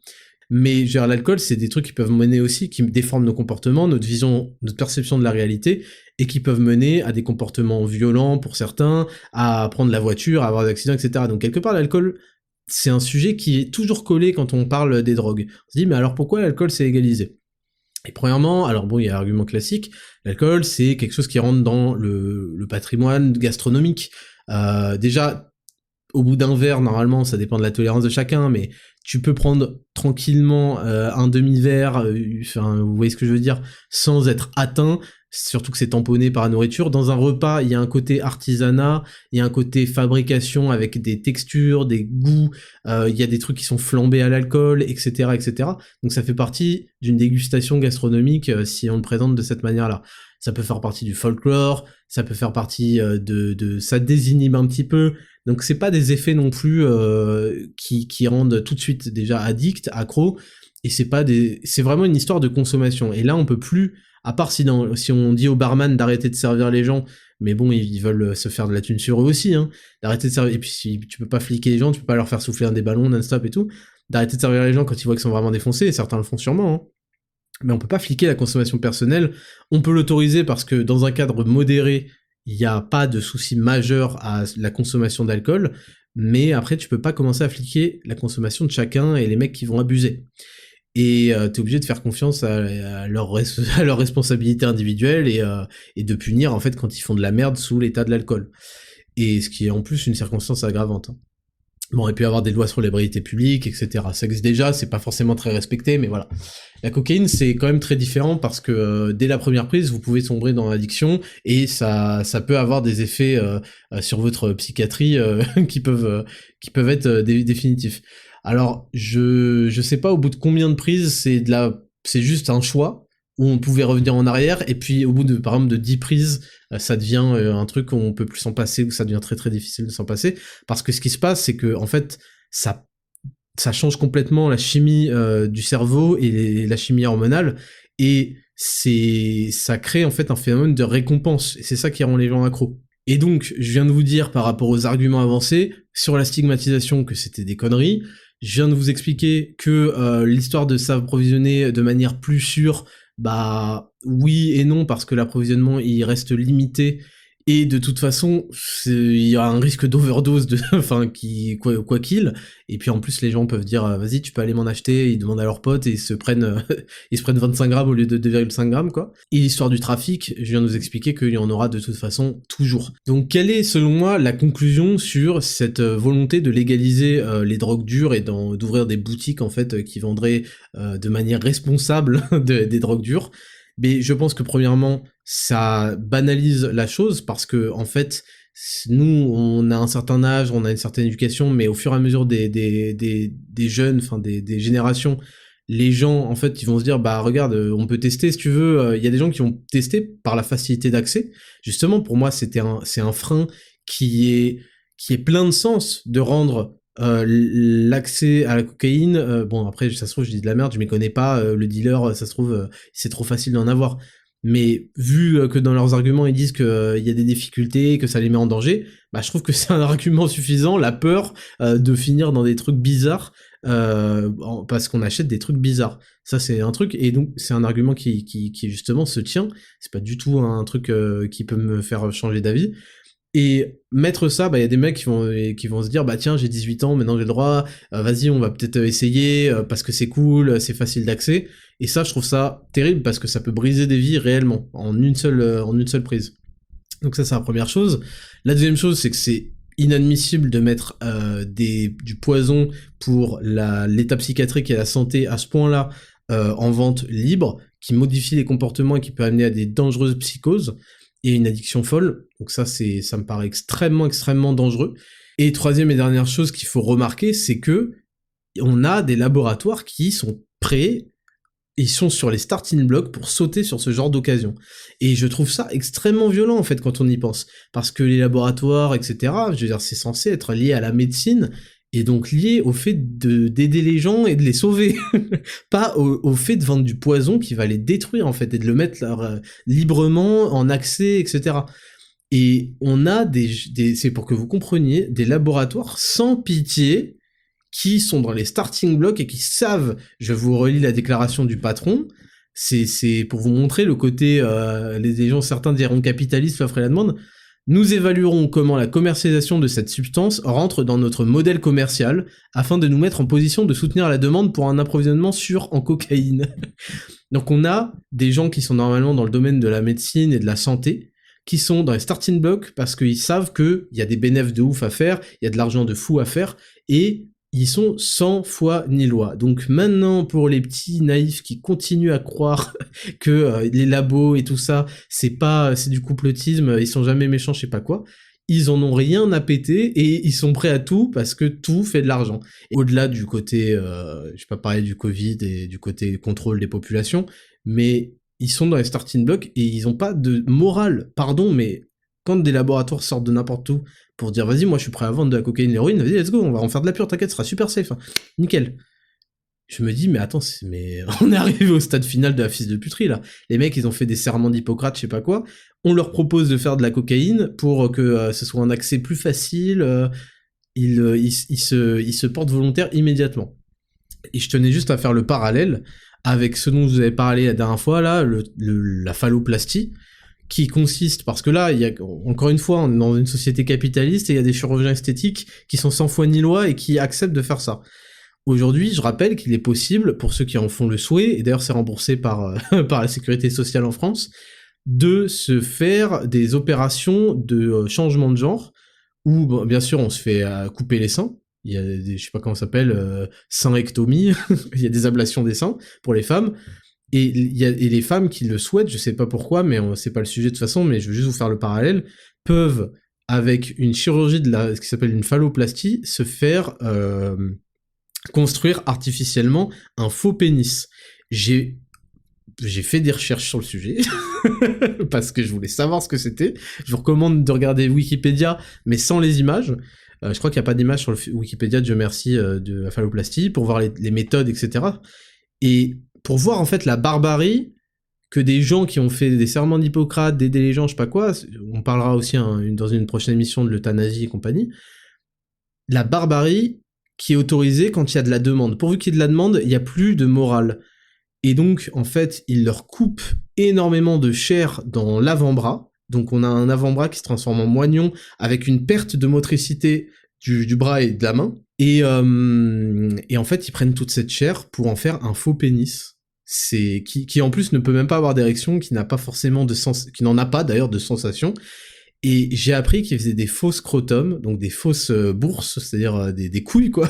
Mais genre l'alcool, c'est des trucs qui peuvent mener aussi, qui déforment nos comportements, notre vision, notre perception de la réalité, et qui peuvent mener à des comportements violents pour certains, à prendre la voiture, à avoir des accidents, etc. Donc quelque part, l'alcool, c'est un sujet qui est toujours collé quand on parle des drogues. On se dit, mais alors pourquoi l'alcool c'est légalisé ? Et premièrement, alors bon, il y a l'argument classique, l'alcool c'est quelque chose qui rentre dans le patrimoine gastronomique. Déjà, au bout d'un verre, normalement, ça dépend de la tolérance de chacun, mais tu peux prendre tranquillement un demi-verre, enfin, vous voyez ce que je veux dire, sans être atteint, surtout que c'est tamponné par la nourriture. Dans un repas, il y a un côté artisanat, il y a un côté fabrication avec des textures, des goûts, il y a des trucs qui sont flambés à l'alcool, etc., etc. Donc ça fait partie d'une dégustation gastronomique si on le présente de cette manière-là. Ça peut faire partie du folklore, ça peut faire partie ça désinhibe un petit peu. Donc c'est pas des effets non plus qui rendent tout de suite déjà addict, accro, et c'est vraiment une histoire de consommation. Et là on peut plus, à part si on dit au barman d'arrêter de servir les gens, mais bon ils veulent se faire de la thune sur eux aussi, hein, d'arrêter de servir, et puis si tu peux pas fliquer les gens, tu peux pas leur faire souffler des ballons non-stop et tout, d'arrêter de servir les gens quand ils voient qu'ils sont vraiment défoncés, et certains le font sûrement, hein. Mais on peut pas fliquer la consommation personnelle, on peut l'autoriser parce que dans un cadre modéré, il n'y a pas de souci majeur à la consommation d'alcool, mais après tu peux pas commencer à fliquer la consommation de chacun et les mecs qui vont abuser. Et t'es obligé de faire confiance à leur responsabilité individuelle et de punir en fait quand ils font de la merde sous l'état de l'alcool. Et ce qui est en plus une circonstance aggravante, hein. Bon, il peut y avoir des lois sur l'ébriété publique, etc. Ça existe déjà, c'est pas forcément très respecté, mais voilà. La cocaïne, c'est quand même très différent parce que dès la première prise, vous pouvez sombrer dans l'addiction et ça peut avoir des effets sur votre psychiatrie qui peuvent être définitifs. Alors, je sais pas au bout de combien de prises, c'est juste un choix où on pouvait revenir en arrière, et puis au bout de, par exemple, de 10 prises, ça devient un truc où on peut plus s'en passer, où ça devient très très difficile de s'en passer, parce que ce qui se passe, c'est que, en fait, ça change complètement la chimie du cerveau et la chimie hormonale, et ça crée en fait un phénomène de récompense, et c'est ça qui rend les gens accros. Et donc, je viens de vous dire par rapport aux arguments avancés, sur la stigmatisation que c'était des conneries. Je viens de vous expliquer que l'histoire de s'approvisionner de manière plus sûre, bah oui et non, parce que l'approvisionnement il reste limité. Et de toute façon, il y a un risque d'overdose enfin, quoi qu'il. Et puis en plus, les gens peuvent dire, vas-y, tu peux aller m'en acheter, ils demandent à leurs potes et ils se prennent 25 grammes au lieu de 2,5 grammes, quoi. Et l'histoire du trafic, je viens de vous expliquer qu'il y en aura de toute façon toujours. Donc, quelle est, selon moi, la conclusion sur cette volonté de légaliser les drogues dures et d'ouvrir des boutiques, en fait, qui vendraient de manière responsable des drogues dures? Mais je pense que premièrement, ça banalise la chose parce que en fait, nous, on a un certain âge, on a une certaine éducation, mais au fur et à mesure des jeunes, enfin des générations, les gens, en fait, ils vont se dire, bah regarde, on peut tester si tu veux. Il y a des gens qui ont testé par la facilité d'accès. Justement, pour moi, c'est un frein qui est plein de sens de rendre l'accès à la cocaïne, bon après ça se trouve je dis de la merde, je m'y connais pas, le dealer ça se trouve c'est trop facile d'en avoir, mais vu que dans leurs arguments ils disent que il y a des difficultés, que ça les met en danger, bah je trouve que c'est un argument suffisant, la peur de finir dans des trucs bizarres parce qu'on achète des trucs bizarres, ça c'est un truc, et donc c'est un argument qui justement se tient, c'est pas du tout un truc qui peut me faire changer d'avis. Et mettre ça, bah il y a des mecs qui vont se dire bah tiens j'ai 18 ans maintenant j'ai le droit, vas-y on va peut-être essayer parce que c'est cool, c'est facile d'accès. Et ça je trouve ça terrible parce que ça peut briser des vies réellement en une seule prise. Donc ça c'est la première chose. La deuxième chose c'est que c'est inadmissible de mettre du poison pour l'état psychiatrique et la santé à ce point-là en vente libre, qui modifie les comportements et qui peut amener à des dangereuses psychoses et une addiction folle. Donc ça me paraît extrêmement dangereux. Et troisième et dernière chose qu'il faut remarquer, c'est que on a des laboratoires qui sont prêts, ils sont sur les starting blocks pour sauter sur ce genre d'occasion. Et je trouve ça extrêmement violent en fait quand on y pense, parce que les laboratoires, etc., je veux dire, c'est censé être lié à la médecine, et donc lié au fait d'aider les gens et de les sauver, pas au fait de vendre du poison qui va les détruire en fait, et de le mettre librement en accès, etc. Et on a c'est pour que vous compreniez, des laboratoires sans pitié qui sont dans les starting blocks et qui savent, je vous relis la déclaration du patron, c'est pour vous montrer le côté, les gens, certains diront capitaliste, l'offre et la demande. Nous évaluerons comment la commercialisation de cette substance rentre dans notre modèle commercial afin de nous mettre en position de soutenir la demande pour un approvisionnement sûr en cocaïne. Donc on a des gens qui sont normalement dans le domaine de la médecine et de la santé, qui sont dans les starting blocks parce qu'ils savent qu'il y a des bénéfices de ouf à faire, il y a de l'argent de fou à faire, et ils sont sans foi ni loi. Donc maintenant, pour les petits naïfs qui continuent à croire que les labos et tout ça, c'est du complotisme, ils sont jamais méchants, je sais pas quoi, ils en ont rien à péter et ils sont prêts à tout parce que tout fait de l'argent. Et au-delà du côté, je vais pas parler du Covid et du côté contrôle des populations, mais ils sont dans les starting blocks et ils ont pas de morale, pardon, mais quand des laboratoires sortent de n'importe où pour dire vas-y moi je suis prêt à vendre de la cocaïne, l'héroïne, vas-y let's go, on va en faire de la pure, t'inquiète, ce sera super safe, hein. Nickel. Je me dis mais attends, mais on est arrivé au stade final de la fils de puterie là. Les mecs ils ont fait des serments d'Hippocrate, je sais pas quoi, on leur propose de faire de la cocaïne pour que ce soit un accès plus facile, ils se portent volontaires immédiatement. Et je tenais juste à faire le parallèle avec ce dont vous avez parlé la dernière fois là, la phalloplastie, qui consiste, parce que là, encore une fois, on est dans une société capitaliste et il y a des chirurgiens esthétiques qui sont sans foi ni loi et qui acceptent de faire ça. Aujourd'hui, je rappelle qu'il est possible, pour ceux qui en font le souhait, et d'ailleurs c'est remboursé par la sécurité sociale en France, de se faire des opérations de changement de genre, où bon, bien sûr on se fait couper les seins, il y a je sais pas comment ça s'appelle, seincectomie, il y a des ablations des seins pour les femmes, et les femmes qui le souhaitent, je sais pas pourquoi, mais c'est pas le sujet de toute façon, mais je veux juste vous faire le parallèle, peuvent, avec une chirurgie ce qui s'appelle une phalloplastie, se faire construire artificiellement un faux pénis. J'ai fait des recherches sur le sujet, parce que je voulais savoir ce que c'était. Je vous recommande de regarder Wikipédia, mais sans les images. Je crois qu'il n'y a pas d'image sur le Wikipédia, Dieu merci, de la phalloplastie, pour voir les méthodes, etc. Et pour voir en fait la barbarie que des gens qui ont fait des serments d'Hippocrate, d'aider les gens, je sais pas quoi, on parlera aussi dans une prochaine émission de l'euthanasie et compagnie, la barbarie qui est autorisée quand il y a de la demande. Pourvu qu'il y ait de la demande, il n'y a plus de morale. Et donc, en fait, il leur coupe énormément de chair dans l'avant-bras. Donc on a un avant-bras qui se transforme en moignon avec une perte de motricité du bras et de la main. Et en fait, ils prennent toute cette chair pour en faire un faux pénis. Qui en plus ne peut même pas avoir d'érection, qui n'a pas forcément de sens, qui n'en a pas d'ailleurs de sensation. Et j'ai appris qu'ils faisaient des faux scrotums, donc des fausses bourses, c'est-à-dire des couilles quoi,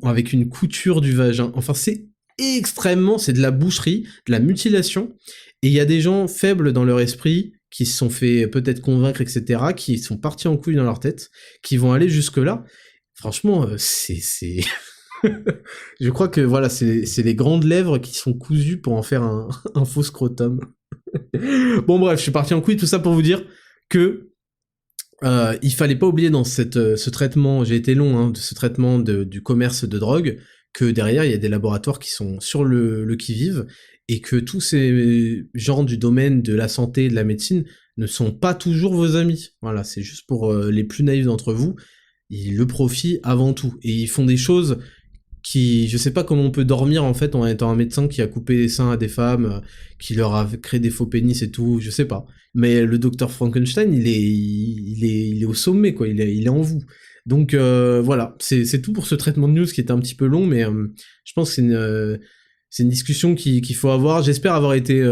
avec une couture du vagin. Enfin c'est de la boucherie, de la mutilation. Et il y a des gens faibles dans leur esprit qui se sont fait peut-être convaincre, etc., qui sont partis en couille dans leur tête, qui vont aller jusque-là. Franchement, c'est... Je crois que voilà, c'est les grandes lèvres qui sont cousues pour en faire un faux scrotum. Bon bref, je suis parti en couille, tout ça pour vous dire que il fallait pas oublier dans ce traitement, j'ai été long, de ce traitement du commerce de drogue, que derrière il y a des laboratoires qui sont sur le qui-vive, et que tous ces gens du domaine de la santé et de la médecine ne sont pas toujours vos amis. Voilà, c'est juste pour les plus naïfs d'entre vous, ils le profit avant tout, et ils font des choses qui, je sais pas comment on peut dormir en fait en étant un médecin qui a coupé les seins à des femmes, qui leur a créé des faux pénis et tout, je sais pas. Mais le docteur Frankenstein, il est au sommet quoi, il est en vous. Donc voilà, c'est tout pour ce traitement de news qui était un petit peu long, mais je pense que c'est une discussion qu'il faut avoir. J'espère avoir été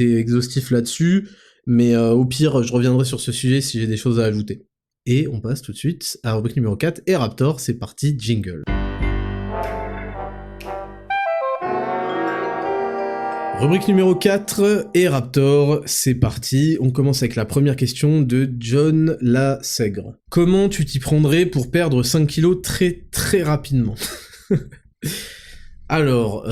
exhaustif là-dessus, mais au pire, je reviendrai sur ce sujet si j'ai des choses à ajouter. Et on passe tout de suite à la rubrique numéro 4, et Raptor, c'est parti, jingle. Rubrique numéro 4, et Raptor, c'est parti. On commence avec la première question de John Lasègre. Comment tu t'y prendrais pour perdre 5 kilos très très rapidement? Alors,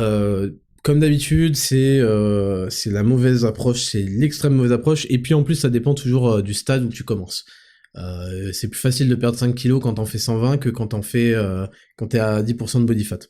comme d'habitude, c'est la mauvaise approche, c'est l'extrême mauvaise approche, et puis en plus ça dépend toujours du stade où tu commences. C'est plus facile de perdre 5 kilos quand t'en fais 120 que quand quand t'es à 10% de body fat.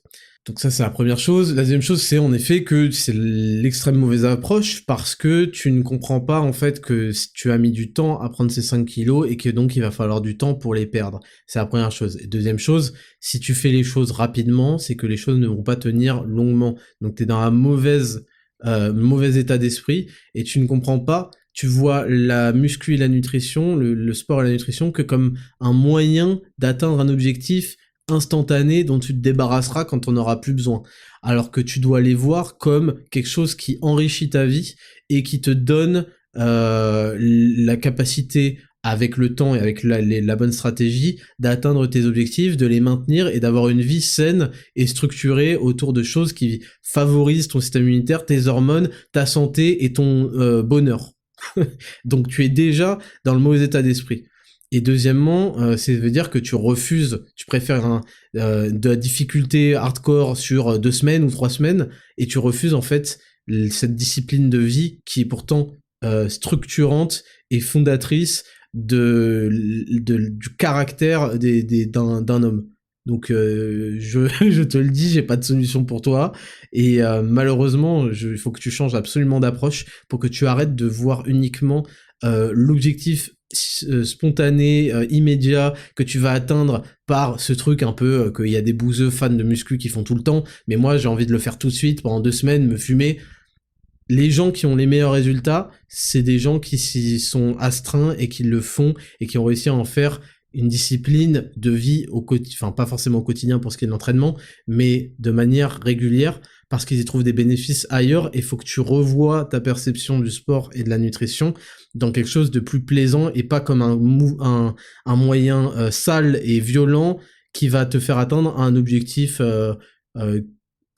Donc ça c'est la première chose. La deuxième chose c'est en effet que c'est l'extrême mauvaise approche parce que tu ne comprends pas en fait que tu as mis du temps à prendre ces 5 kilos et que donc il va falloir du temps pour les perdre. C'est la première chose. Et deuxième chose, si tu fais les choses rapidement, c'est que les choses ne vont pas tenir longuement. Donc t'es dans un mauvais état d'esprit et tu ne comprends pas. Tu vois la muscu et la nutrition, le sport et la nutrition que comme un moyen d'atteindre un objectif instantané dont tu te débarrasseras quand on aura plus besoin. Alors que tu dois les voir comme quelque chose qui enrichit ta vie et qui te donne la capacité avec le temps et avec la bonne stratégie d'atteindre tes objectifs, de les maintenir et d'avoir une vie saine et structurée autour de choses qui favorisent ton système immunitaire, tes hormones, ta santé et ton bonheur. Donc tu es déjà dans le mauvais état d'esprit. Et deuxièmement, ça veut dire que tu préfères de la difficulté hardcore sur 2 semaines ou 3 semaines, et tu refuses en fait cette discipline de vie qui est pourtant structurante et fondatrice du caractère d'un homme. Donc je te le dis, j'ai pas de solution pour toi, et malheureusement il faut que tu changes absolument d'approche pour que tu arrêtes de voir uniquement l'objectif spontané, immédiat, que tu vas atteindre par ce truc un peu qu'il y a des bouseux fans de muscu qui font tout le temps, mais moi j'ai envie de le faire tout de suite, pendant 2 semaines, me fumer. Les gens qui ont les meilleurs résultats, c'est des gens qui s'y sont astreints et qui le font, et qui ont réussi à en faire une discipline de vie enfin pas forcément au quotidien pour ce qui est de l'entraînement, mais de manière régulière, parce qu'ils y trouvent des bénéfices ailleurs, et il faut que tu revoies ta perception du sport et de la nutrition dans quelque chose de plus plaisant, et pas comme un moyen sale et violent qui va te faire atteindre un objectif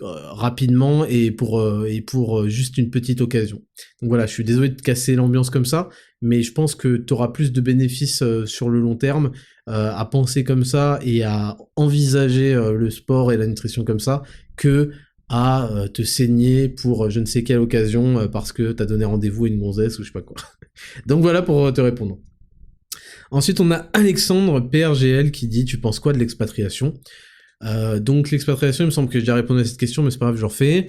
rapidement et pour juste une petite occasion. Donc voilà, je suis désolé de casser l'ambiance comme ça, mais je pense que tu auras plus de bénéfices sur le long terme à penser comme ça et à envisager le sport et la nutrition comme ça que à te saigner pour je ne sais quelle occasion parce que t'as donné rendez-vous à une gonzesse ou je sais pas quoi. Donc voilà pour te répondre. Ensuite on a Alexandre PRGL qui dit « Tu penses quoi de l'expatriation ?» Donc l'expatriation, il me semble que j'ai déjà répondu à cette question, mais c'est pas grave, je le refais.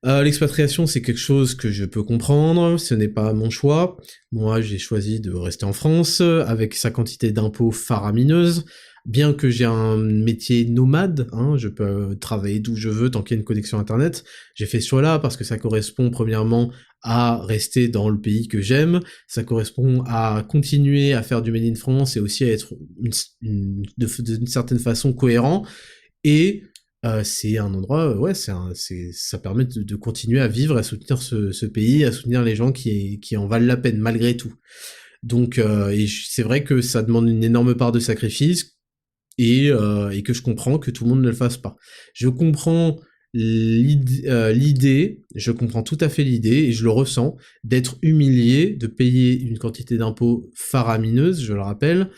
L'expatriation, c'est quelque chose que je peux comprendre, ce n'est pas mon choix. Moi, j'ai choisi de rester en France, avec sa quantité d'impôts faramineuse. Bien que j'ai un métier nomade, hein, je peux travailler d'où je veux tant qu'il y a une connexion internet, j'ai fait ce choix-là parce que ça correspond premièrement à rester dans le pays que j'aime, ça correspond à continuer à faire du Made in France et aussi à être d'une certaine façon cohérent, et c'est un endroit, ouais, ça permet de continuer à vivre, à soutenir ce pays, à soutenir les gens qui en valent la peine malgré tout. Donc, c'est vrai que ça demande une énorme part de sacrifice, et que je comprends que tout le monde ne le fasse pas. Je comprends l'idée, je comprends tout à fait l'idée, et je le ressens, d'être humilié, de payer une quantité d'impôts faramineuse, je le rappelle,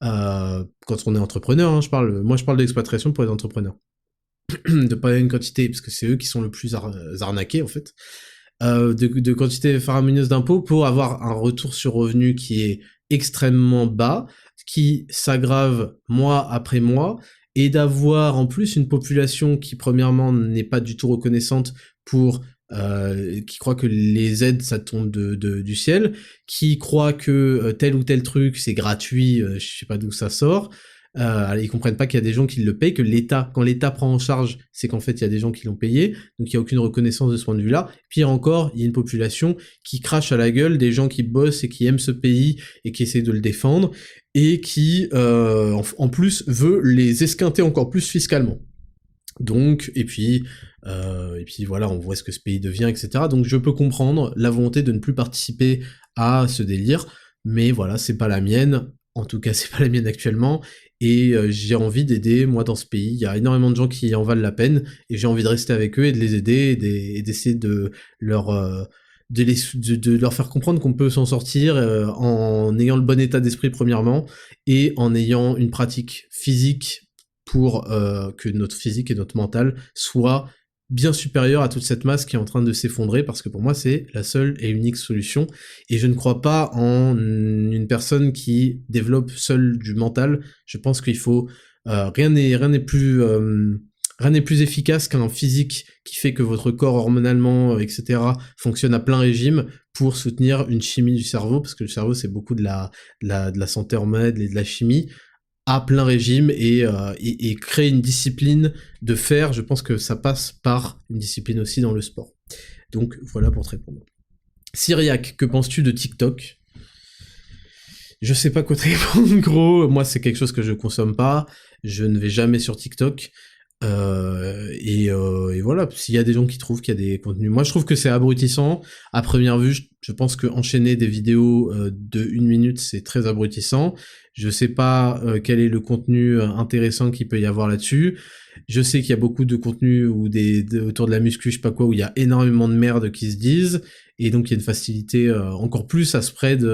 quand on est entrepreneur, hein, moi je parle d'expatriation pour les entrepreneurs. De payer une quantité, parce que c'est eux qui sont le plus arnaqués en fait, de quantité faramineuse d'impôts pour avoir un retour sur revenu qui est extrêmement bas, qui s'aggrave mois après mois, et d'avoir en plus une population qui premièrement n'est pas du tout reconnaissante pour qui croit que les aides ça tombe du ciel, qui croit que tel ou tel truc c'est gratuit, je sais pas d'où ça sort. Ils comprennent pas qu'il y a des gens qui le payent, que quand l'État prend en charge, c'est qu'en fait il y a des gens qui l'ont payé, donc il y a aucune reconnaissance de ce point de vue-là. Pire encore, il y a une population qui crache à la gueule des gens qui bossent et qui aiment ce pays et qui essaient de le défendre, et qui en plus veut les esquinter encore plus fiscalement. Donc, et puis voilà, on voit ce que ce pays devient, etc. Donc je peux comprendre la volonté de ne plus participer à ce délire, mais voilà, c'est pas la mienne. En tout cas, c'est pas la mienne actuellement, et j'ai envie d'aider, moi, dans ce pays. Il y a énormément de gens qui en valent la peine, et j'ai envie de rester avec eux et de les aider, et d'essayer de leur faire comprendre qu'on peut s'en sortir en ayant le bon état d'esprit premièrement, et en ayant une pratique physique pour que notre physique et notre mental soient bien supérieur à toute cette masse qui est en train de s'effondrer, parce que pour moi c'est la seule et unique solution, et je ne crois pas en une personne qui développe seule du mental. Je pense qu'il faut rien n'est plus efficace qu'un physique qui fait que votre corps hormonalement, etc., fonctionne à plein régime pour soutenir une chimie du cerveau, parce que le cerveau c'est beaucoup de la santé hormonale et de la chimie à plein régime, et créer une discipline de faire, je pense que ça passe par une discipline aussi dans le sport. Donc voilà pour te répondre. Cyriac, que penses-tu de TikTok ? Je sais pas quoi te répondre, gros. Moi, c'est quelque chose que je consomme pas. Je ne vais jamais sur TikTok. Et voilà, s'il y a des gens qui trouvent qu'il y a des contenus, moi je trouve que c'est abrutissant. À première vue, je pense que enchaîner des vidéos de 1 minute, c'est très abrutissant. Je sais pas quel est le contenu intéressant qu'il peut y avoir là-dessus. Je sais qu'il y a beaucoup de contenu autour de la muscu, je sais pas quoi, où il y a énormément de merde qui se disent, et donc il y a une facilité encore plus à spread.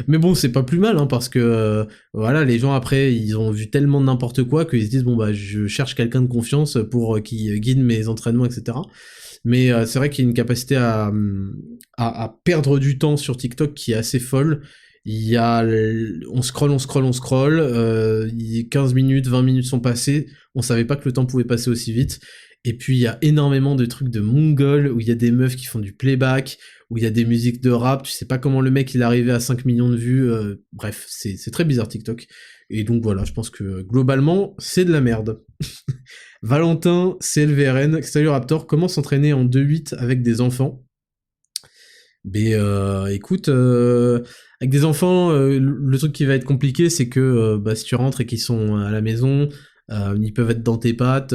Mais bon, c'est pas plus mal, hein, parce que voilà, les gens après, ils ont vu tellement de n'importe quoi qu'ils se disent bon bah je cherche quelqu'un de confiance pour qui guide mes entraînements, etc. Mais c'est vrai qu'il y a une capacité à perdre du temps sur TikTok qui est assez folle. Il y a, on scrolle, 15 minutes, 20 minutes sont passées, on savait pas que le temps pouvait passer aussi vite, et puis il y a énormément de trucs de mongol, où il y a des meufs qui font du playback, où il y a des musiques de rap, tu sais pas comment le mec il est arrivé à 5 millions de vues, bref, c'est très bizarre TikTok, et donc voilà, je pense que globalement, c'est de la merde. Valentin, CLVRN, salut Raptor, comment s'entraîner en 2-8 avec des enfants ? Mais écoute, avec des enfants, le truc qui va être compliqué, c'est que si tu rentres et qu'ils sont à la maison, ils peuvent être dans tes pattes,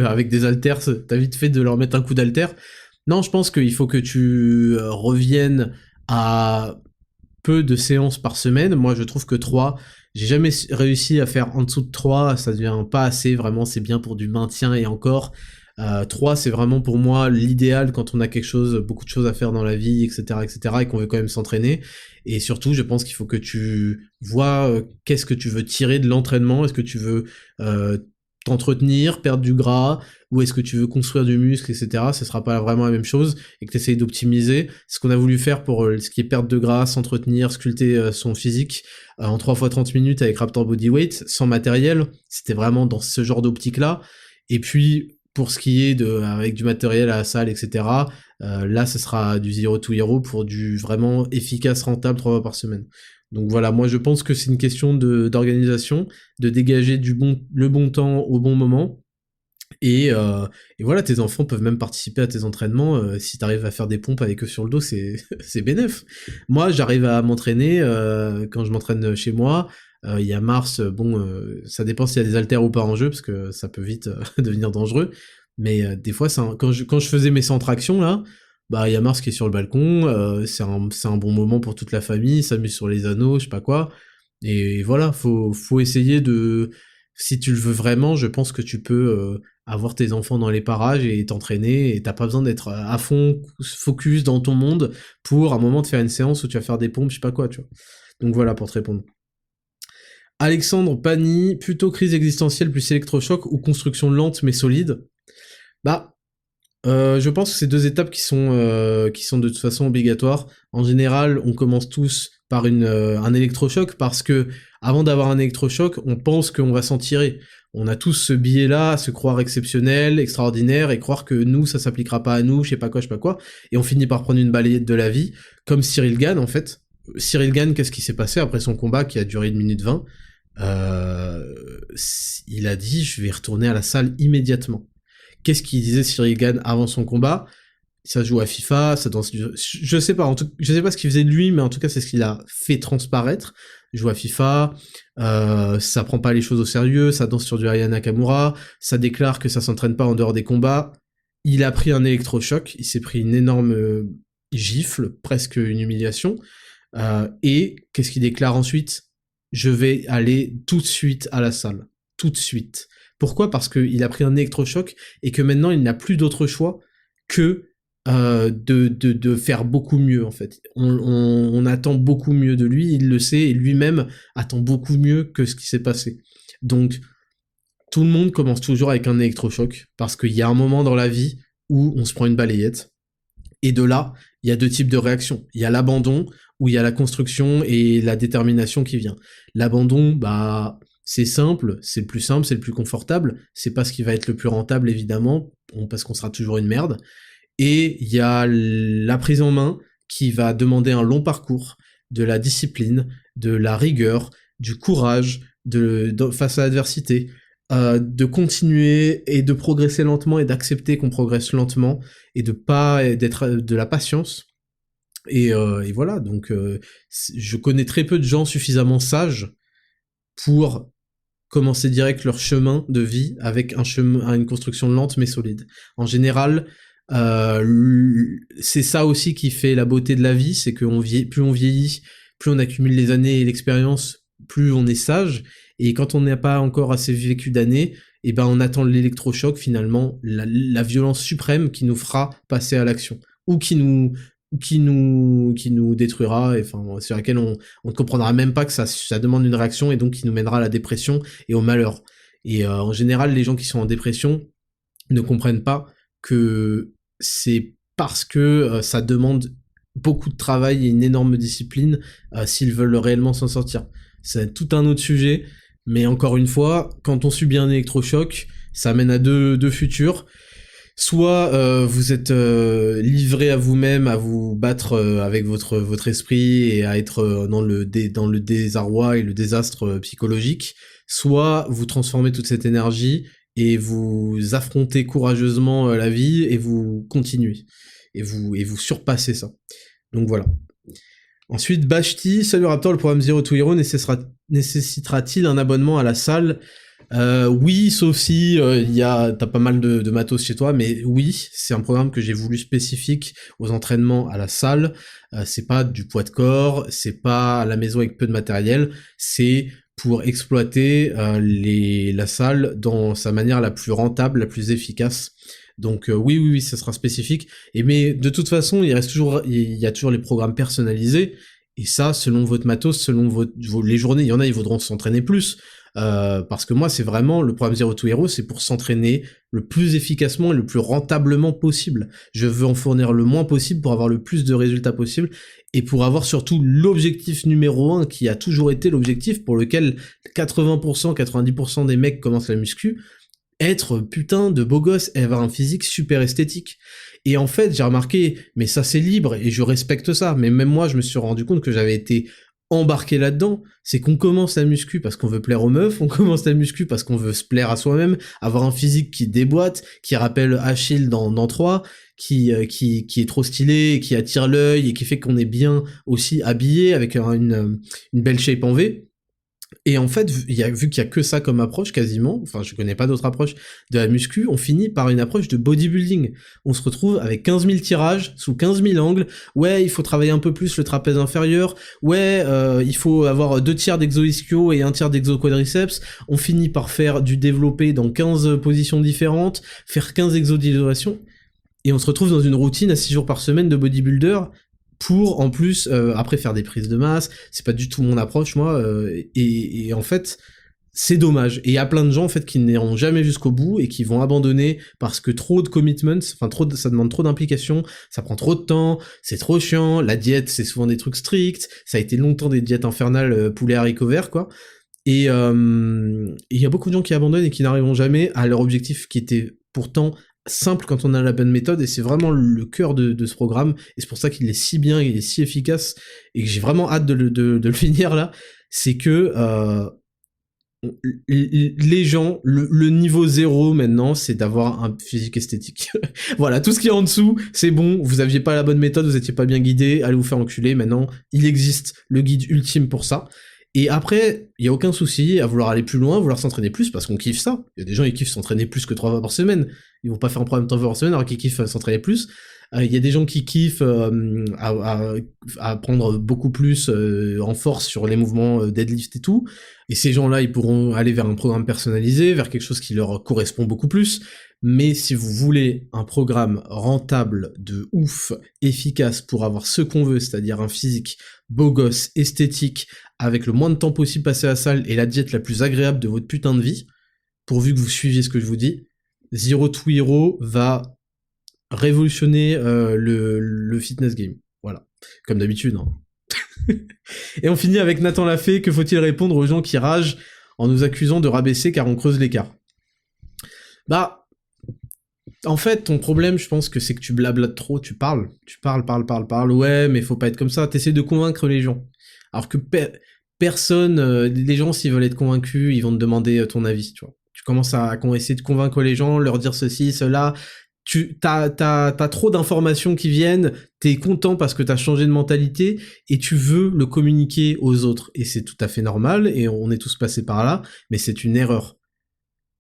avec des haltères, t'as vite fait de leur mettre un coup d'haltère. Non, je pense qu'il faut que tu reviennes à peu de séances par semaine. Moi, je trouve que 3, j'ai jamais réussi à faire en dessous de 3, ça devient pas assez, vraiment, c'est bien pour du maintien, et encore... 3, c'est vraiment pour moi l'idéal quand on a beaucoup de choses à faire dans la vie, etc., et qu'on veut quand même s'entraîner. Et surtout, je pense qu'il faut que tu vois qu'est-ce que tu veux tirer de l'entraînement. Est-ce que tu veux t'entretenir, perdre du gras, ou est-ce que tu veux construire du muscle, etc. Ce sera pas vraiment la même chose, et que tu essayes d'optimiser. Ce qu'on a voulu faire pour ce qui est perte de gras, s'entretenir, sculpter son physique en 3 x 30 minutes avec Raptor Bodyweight, sans matériel, c'était vraiment dans ce genre d'optique-là. Et puis pour ce qui est avec du matériel à la salle, etc., là, ce sera du zero to hero pour du vraiment efficace, rentable 3 fois par semaine. Donc voilà, moi je pense que c'est une question d'organisation, de dégager le bon temps au bon moment. Et voilà, tes enfants peuvent même participer à tes entraînements. Si t'arrives à faire des pompes avec eux sur le dos, c'est c'est bénef. Moi, j'arrive à m'entraîner quand je m'entraîne chez moi. Il y a Mars, ça dépend s'il y a des haltères ou pas en jeu, parce que ça peut vite devenir dangereux. Mais des fois, quand je faisais mes centractions là, bah il y a Mars qui est sur le balcon. C'est un bon moment pour toute la famille. S'amuse sur les anneaux, je sais pas quoi. Et voilà, faut essayer de, si tu le veux vraiment, je pense que tu peux avoir tes enfants dans les parages et t'entraîner, et t'as pas besoin d'être à fond focus dans ton monde pour un moment te faire une séance où tu vas faire des pompes, je sais pas quoi, tu vois. Donc voilà pour te répondre. Alexandre Pani, plutôt crise existentielle plus électrochoc ou construction lente mais solide? Bah, je pense que c'est deux étapes qui sont de toute façon obligatoires. En général, on commence tous par un électrochoc parce que avant d'avoir un électrochoc, on pense qu'on va s'en tirer. On a tous ce biais-là, à se croire exceptionnel, extraordinaire, et croire que nous, ça s'appliquera pas à nous, je sais pas quoi, et on finit par prendre une balayette de la vie, comme Cyril Gann en fait. Cyril Gann, qu'est-ce qui s'est passé après son combat qui a duré 1 minute 20? Il a dit, je vais retourner à la salle immédiatement. Qu'est-ce qu'il disait Cyril Gann avant son combat? Ça joue à FIFA, ça danse. Je sais pas, je sais pas ce qu'il faisait de lui, mais en tout cas c'est ce qu'il a fait transparaître. Il joue à FIFA, ça prend pas les choses au sérieux, ça danse sur du Aya Nakamura, ça déclare que ça s'entraîne pas en dehors des combats. Il a pris un électrochoc, il s'est pris une énorme gifle, presque une humiliation. Et qu'est-ce qu'il déclare ensuite? Je vais aller tout de suite à la salle, tout de suite. Pourquoi? Parce qu'il a pris un électrochoc et que maintenant il n'a plus d'autre choix que de faire beaucoup mieux en fait. On attend beaucoup mieux de lui, il le sait, et lui-même attend beaucoup mieux que ce qui s'est passé. Donc tout le monde commence toujours avec un électrochoc, parce qu'il y a un moment dans la vie où on se prend une balayette, et de là, il y a deux types de réactions. Il y a l'abandon, où il y a la construction et la détermination qui vient. L'abandon, bah c'est simple, c'est le plus simple, c'est le plus confortable, c'est pas ce qui va être le plus rentable évidemment, parce qu'on sera toujours une merde. Et il y a la prise en main qui va demander un long parcours, de la discipline, de la rigueur, du courage, face à l'adversité, de continuer et de progresser lentement et d'accepter qu'on progresse lentement et d'être de la patience. Et voilà, donc je connais très peu de gens suffisamment sages pour commencer direct leur chemin de vie avec une construction lente mais solide. En général, c'est ça aussi qui fait la beauté de la vie, c'est que plus on vieillit, plus on accumule les années et l'expérience, plus on est sage, et quand on n'a pas encore assez vécu d'années, et ben on attend l'électrochoc finalement, la violence suprême qui nous fera passer à l'action, ou qui nous détruira, et enfin sur laquelle on ne comprendra même pas que ça demande une réaction, et donc qui nous mènera à la dépression et au malheur. Et en général, les gens qui sont en dépression ne comprennent pas que c'est parce que ça demande beaucoup de travail et une énorme discipline s'ils veulent réellement s'en sortir. C'est tout un autre sujet, mais encore une fois, quand on subit un électrochoc, ça mène à deux futurs. Soit vous êtes livré à vous-même, à vous battre avec votre esprit et à être dans le désarroi et le désastre psychologique, soit vous transformez toute cette énergie et vous affrontez courageusement la vie et vous continuez et vous surpassez ça. Donc voilà. Ensuite, Bashti, salut Raptor, le programme Zero to Hero nécessitera-t-il un abonnement à la salle? Oui, sauf si t'as pas mal de matos chez toi, mais oui, c'est un programme que j'ai voulu spécifique aux entraînements à la salle. C'est pas du poids de corps, c'est pas à la maison avec peu de matériel, c'est pour exploiter la salle dans sa manière la plus rentable, la plus efficace. Donc oui, ça sera spécifique. Mais de toute façon, il y a toujours les programmes personnalisés. Et ça, selon votre matos, selon les journées, il y en a, ils voudront s'entraîner plus. Parce que moi, c'est vraiment, le programme Zero to Hero, c'est pour s'entraîner le plus efficacement et le plus rentablement possible. Je veux en fournir le moins possible pour avoir le plus de résultats possible, et pour avoir surtout l'objectif numéro 1 qui a toujours été l'objectif pour lequel 80%, 90% des mecs commencent la muscu. être putain de beau gosse et avoir un physique super esthétique. Et en fait, j'ai remarqué, mais ça c'est libre et je respecte ça, mais même moi je me suis rendu compte que j'avais été embarqué là-dedans, c'est qu'on commence la muscu parce qu'on veut plaire aux meufs, on commence la muscu parce qu'on veut se plaire à soi-même, avoir un physique qui déboîte, qui rappelle Achille dans 3, qui est trop stylé, qui attire l'œil et qui fait qu'on est bien aussi habillé avec une belle shape en V. Et en fait, vu qu'il y a que ça comme approche quasiment, enfin je connais pas d'autres approches de la muscu, on finit par une approche de bodybuilding. On se retrouve avec 15 000 tirages, sous 15 000 angles, ouais il faut travailler un peu plus le trapèze inférieur, ouais il faut avoir 2 tiers d'exo-ischio et 1 tiers d'exo-quadriceps, on finit par faire du développé dans 15 positions différentes, faire 15 exos d'isolation, et on se retrouve dans une routine à 6 jours par semaine de bodybuilder, pour en plus après faire des prises de masse, c'est pas du tout mon approche moi, et en fait c'est dommage, et il y a plein de gens en fait qui n'iront jamais jusqu'au bout et qui vont abandonner parce que trop de commitments, enfin ça demande trop d'implication, ça prend trop de temps, c'est trop chiant, la diète c'est souvent des trucs stricts, ça a été longtemps des diètes infernales poulet haricots verts quoi, et il y a beaucoup de gens qui abandonnent et qui n'arriveront jamais à leur objectif qui était pourtant simple quand on a la bonne méthode, et c'est vraiment le cœur de ce programme, et c'est pour ça qu'il est si bien, il est si efficace, et que j'ai vraiment hâte de le finir là, c'est que les gens, le niveau 0 maintenant, c'est d'avoir un physique esthétique. Voilà, tout ce qui est en dessous, c'est bon, vous aviez pas la bonne méthode, vous étiez pas bien guidé, allez vous faire enculer, maintenant, il existe le guide ultime pour ça. Et après, il y a aucun souci à vouloir aller plus loin, vouloir s'entraîner plus, parce qu'on kiffe ça. Il y a des gens qui kiffent s'entraîner plus que 3 fois par semaine. Ils vont pas faire un programme 3 fois par semaine alors qu'ils kiffent s'entraîner plus. Il y a des gens qui kiffent à prendre beaucoup plus en force sur les mouvements deadlift et tout. Et ces gens-là, ils pourront aller vers un programme personnalisé, vers quelque chose qui leur correspond beaucoup plus. Mais si vous voulez un programme rentable de ouf, efficace pour avoir ce qu'on veut, c'est-à-dire un physique beau gosse, esthétique, avec le moins de temps possible passé à la salle et la diète la plus agréable de votre putain de vie, pourvu que vous suiviez ce que je vous dis, Zero to Hero va révolutionner le fitness game. Voilà. Comme d'habitude. Hein. Et on finit avec Nathan Lafay. Que faut-il répondre aux gens qui ragent en nous accusant de rabaisser car on creuse l'écart? Bah, en fait, ton problème, je pense que c'est que tu blablates trop, tu parles, ouais, mais faut pas être comme ça, t'essaies de convaincre les gens. Alors que personne, les gens, s'ils veulent être convaincus, ils vont te demander ton avis, tu vois. Tu commences à essayer de convaincre les gens, leur dire ceci, cela, t'as trop d'informations qui viennent, t'es content parce que t'as changé de mentalité, et tu veux le communiquer aux autres. Et c'est tout à fait normal, et on est tous passés par là, mais c'est une erreur.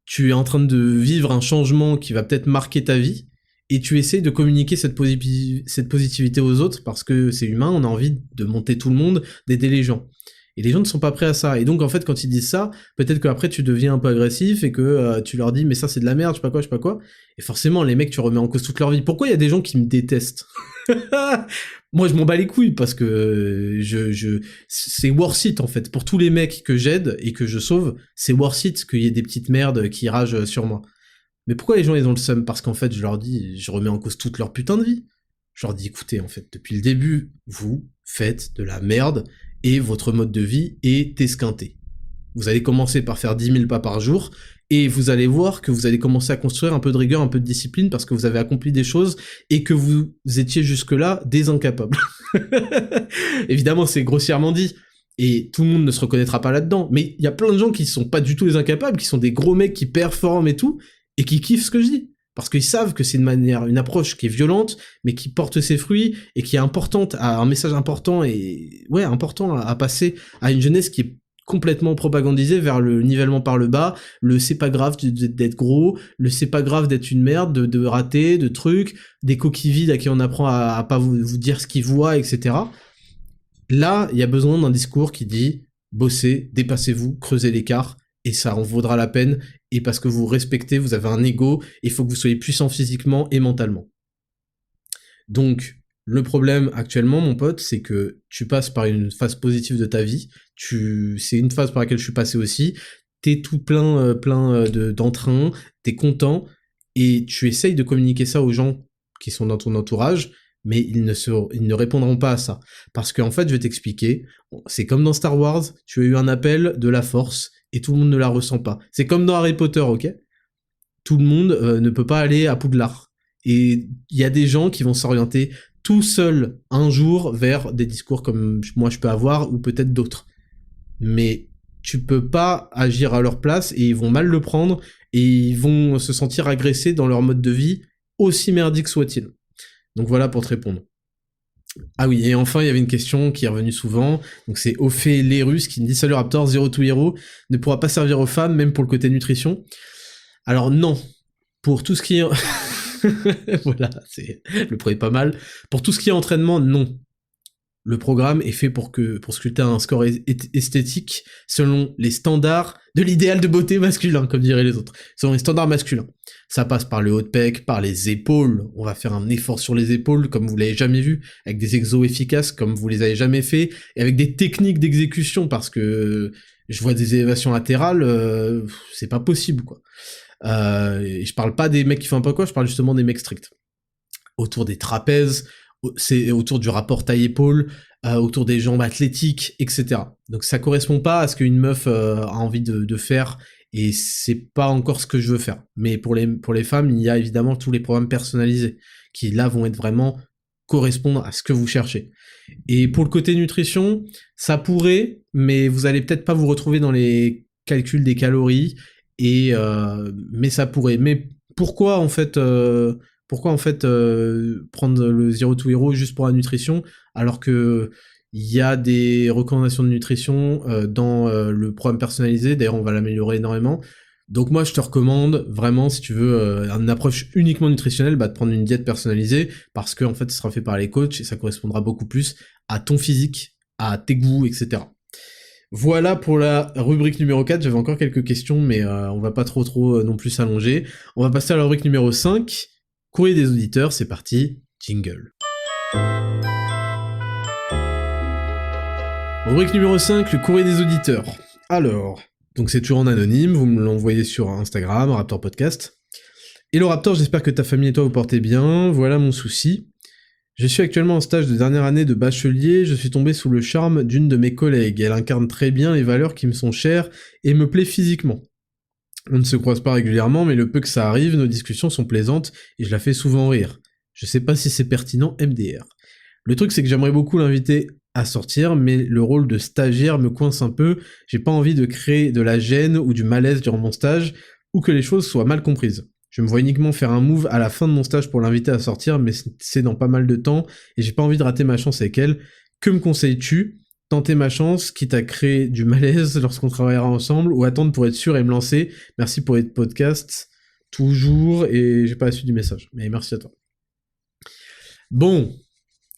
Tu es en train de vivre un changement qui va peut-être marquer ta vie, et tu essaies de communiquer cette positivité aux autres, parce que c'est humain, on a envie de monter tout le monde, d'aider les gens. Et les gens ne sont pas prêts à ça. Et donc, en fait, quand ils disent ça, peut-être qu'après, tu deviens un peu agressif et que tu leur dis, mais ça, c'est de la merde, je sais pas quoi. Et forcément, les mecs, tu remets en cause toute leur vie. Pourquoi il y a des gens qui me détestent? Moi, je m'en bats les couilles parce que c'est worth it, en fait. Pour tous les mecs que j'aide et que je sauve, c'est worth it qu'il y ait des petites merdes qui ragent sur moi. Mais pourquoi les gens, ils ont le seum? Parce qu'en fait, je leur dis, je remets en cause toute leur putain de vie. Je leur dis, écoutez, en fait, depuis le début, vous faites de la merde, et votre mode de vie est esquinté. Vous allez commencer par faire 10 000 pas par jour, et vous allez voir que vous allez commencer à construire un peu de rigueur, un peu de discipline, parce que vous avez accompli des choses, et que vous étiez jusque-là des incapables. Évidemment, c'est grossièrement dit, et tout le monde ne se reconnaîtra pas là-dedans, mais il y a plein de gens qui sont pas du tout des incapables, qui sont des gros mecs qui performent et tout, et qui kiffent ce que je dis. Parce qu'ils savent que c'est une approche qui est violente, mais qui porte ses fruits, et qui est importante, a un message important, et ouais, important à passer à une jeunesse qui est complètement propagandisée vers le nivellement par le bas, le c'est pas grave d'être gros, le c'est pas grave d'être une merde, de rater, de trucs, des coquilles vides à qui on apprend à pas vous dire ce qu'ils voient, etc. Là, il y a besoin d'un discours qui dit, bossez, dépassez-vous, creusez l'écart, et ça en vaudra la peine, et parce que vous respectez, vous avez un ego, et il faut que vous soyez puissant physiquement et mentalement. Donc, le problème actuellement, mon pote, c'est que tu passes par une phase positive de ta vie, c'est une phase par laquelle je suis passé aussi, t'es tout plein d'entrain, t'es content, et tu essayes de communiquer ça aux gens qui sont dans ton entourage, mais ils ne répondront pas à ça. Parce qu'en fait, je vais t'expliquer, c'est comme dans Star Wars, tu as eu un appel de la force, et tout le monde ne la ressent pas. C'est comme dans Harry Potter, ok? tout le monde ne peut pas aller à Poudlard. Et il y a des gens qui vont s'orienter tout seuls un jour vers des discours comme moi je peux avoir, ou peut-être d'autres. Mais tu peux pas agir à leur place, et ils vont mal le prendre, et ils vont se sentir agressés dans leur mode de vie, aussi merdique soit-il. Donc voilà pour te répondre. Ah oui, et enfin, il y avait une question qui est revenue souvent, donc c'est Ophélerus qui me dit « Salut Raptor, Zero to Hero ne pourra pas servir aux femmes, même pour le côté nutrition ?» Alors non, pour tout ce qui est... voilà, le premier pas mal. Pour tout ce qui est entraînement, non. Le programme est fait pour sculpter un score esthétique selon les standards de l'idéal de beauté masculin, comme diraient les autres. Selon les standards masculins. Ça passe par le haut de pec, par les épaules. On va faire un effort sur les épaules, comme vous l'avez jamais vu, avec des exos efficaces, comme vous les avez jamais fait, et avec des techniques d'exécution, parce que je vois des élévations latérales, c'est pas possible, quoi. Et je parle pas des mecs qui font un peu quoi, je parle justement des mecs stricts. Autour des trapèzes, c'est autour du rapport taille-épaule, autour des jambes athlétiques, etc. Donc ça correspond pas à ce qu'une meuf a envie de faire, et c'est pas encore ce que je veux faire. Mais pour les femmes, il y a évidemment tous les programmes personnalisés, qui là vont être vraiment correspondre à ce que vous cherchez. Et pour le côté nutrition, ça pourrait, mais vous allez peut-être pas vous retrouver dans les calculs des calories, mais ça pourrait. Mais pourquoi en fait prendre le Zero to Hero juste pour la nutrition, alors que il y a des recommandations de nutrition dans le programme personnalisé. D'ailleurs, on va l'améliorer énormément. Donc moi, je te recommande vraiment, si tu veux une approche uniquement nutritionnelle, de prendre une diète personnalisée, parce que en fait, ce sera fait par les coachs et ça correspondra beaucoup plus à ton physique, à tes goûts, etc. Voilà pour la rubrique numéro 4, j'avais encore quelques questions, mais on va pas trop non plus s'allonger. On va passer à la rubrique numéro 5, courrier des auditeurs, c'est parti, jingle. Rubrique numéro 5, le courrier des auditeurs. Alors, donc c'est toujours en anonyme, vous me l'envoyez sur Instagram, Raptor Podcast. Hello Raptor, j'espère que ta famille et toi vous portez bien, voilà mon souci. Je suis actuellement en stage de dernière année de bachelier, je suis tombé sous le charme d'une de mes collègues. Elle incarne très bien les valeurs qui me sont chères et me plaît physiquement. On ne se croise pas régulièrement, mais le peu que ça arrive, nos discussions sont plaisantes et je la fais souvent rire. Je sais pas si c'est pertinent MDR. Le truc c'est que j'aimerais beaucoup l'inviter à sortir, mais le rôle de stagiaire me coince un peu, j'ai pas envie de créer de la gêne ou du malaise durant mon stage, ou que les choses soient mal comprises. Je me vois uniquement faire un move à la fin de mon stage pour l'inviter à sortir, mais c'est dans pas mal de temps, et j'ai pas envie de rater ma chance avec elle. Que me conseilles-tu ? Tenter ma chance, quitte à créer du malaise lorsqu'on travaillera ensemble, ou attendre pour être sûr et me lancer ? Merci pour les podcasts, toujours, et j'ai pas su du message, mais merci à toi. Bon,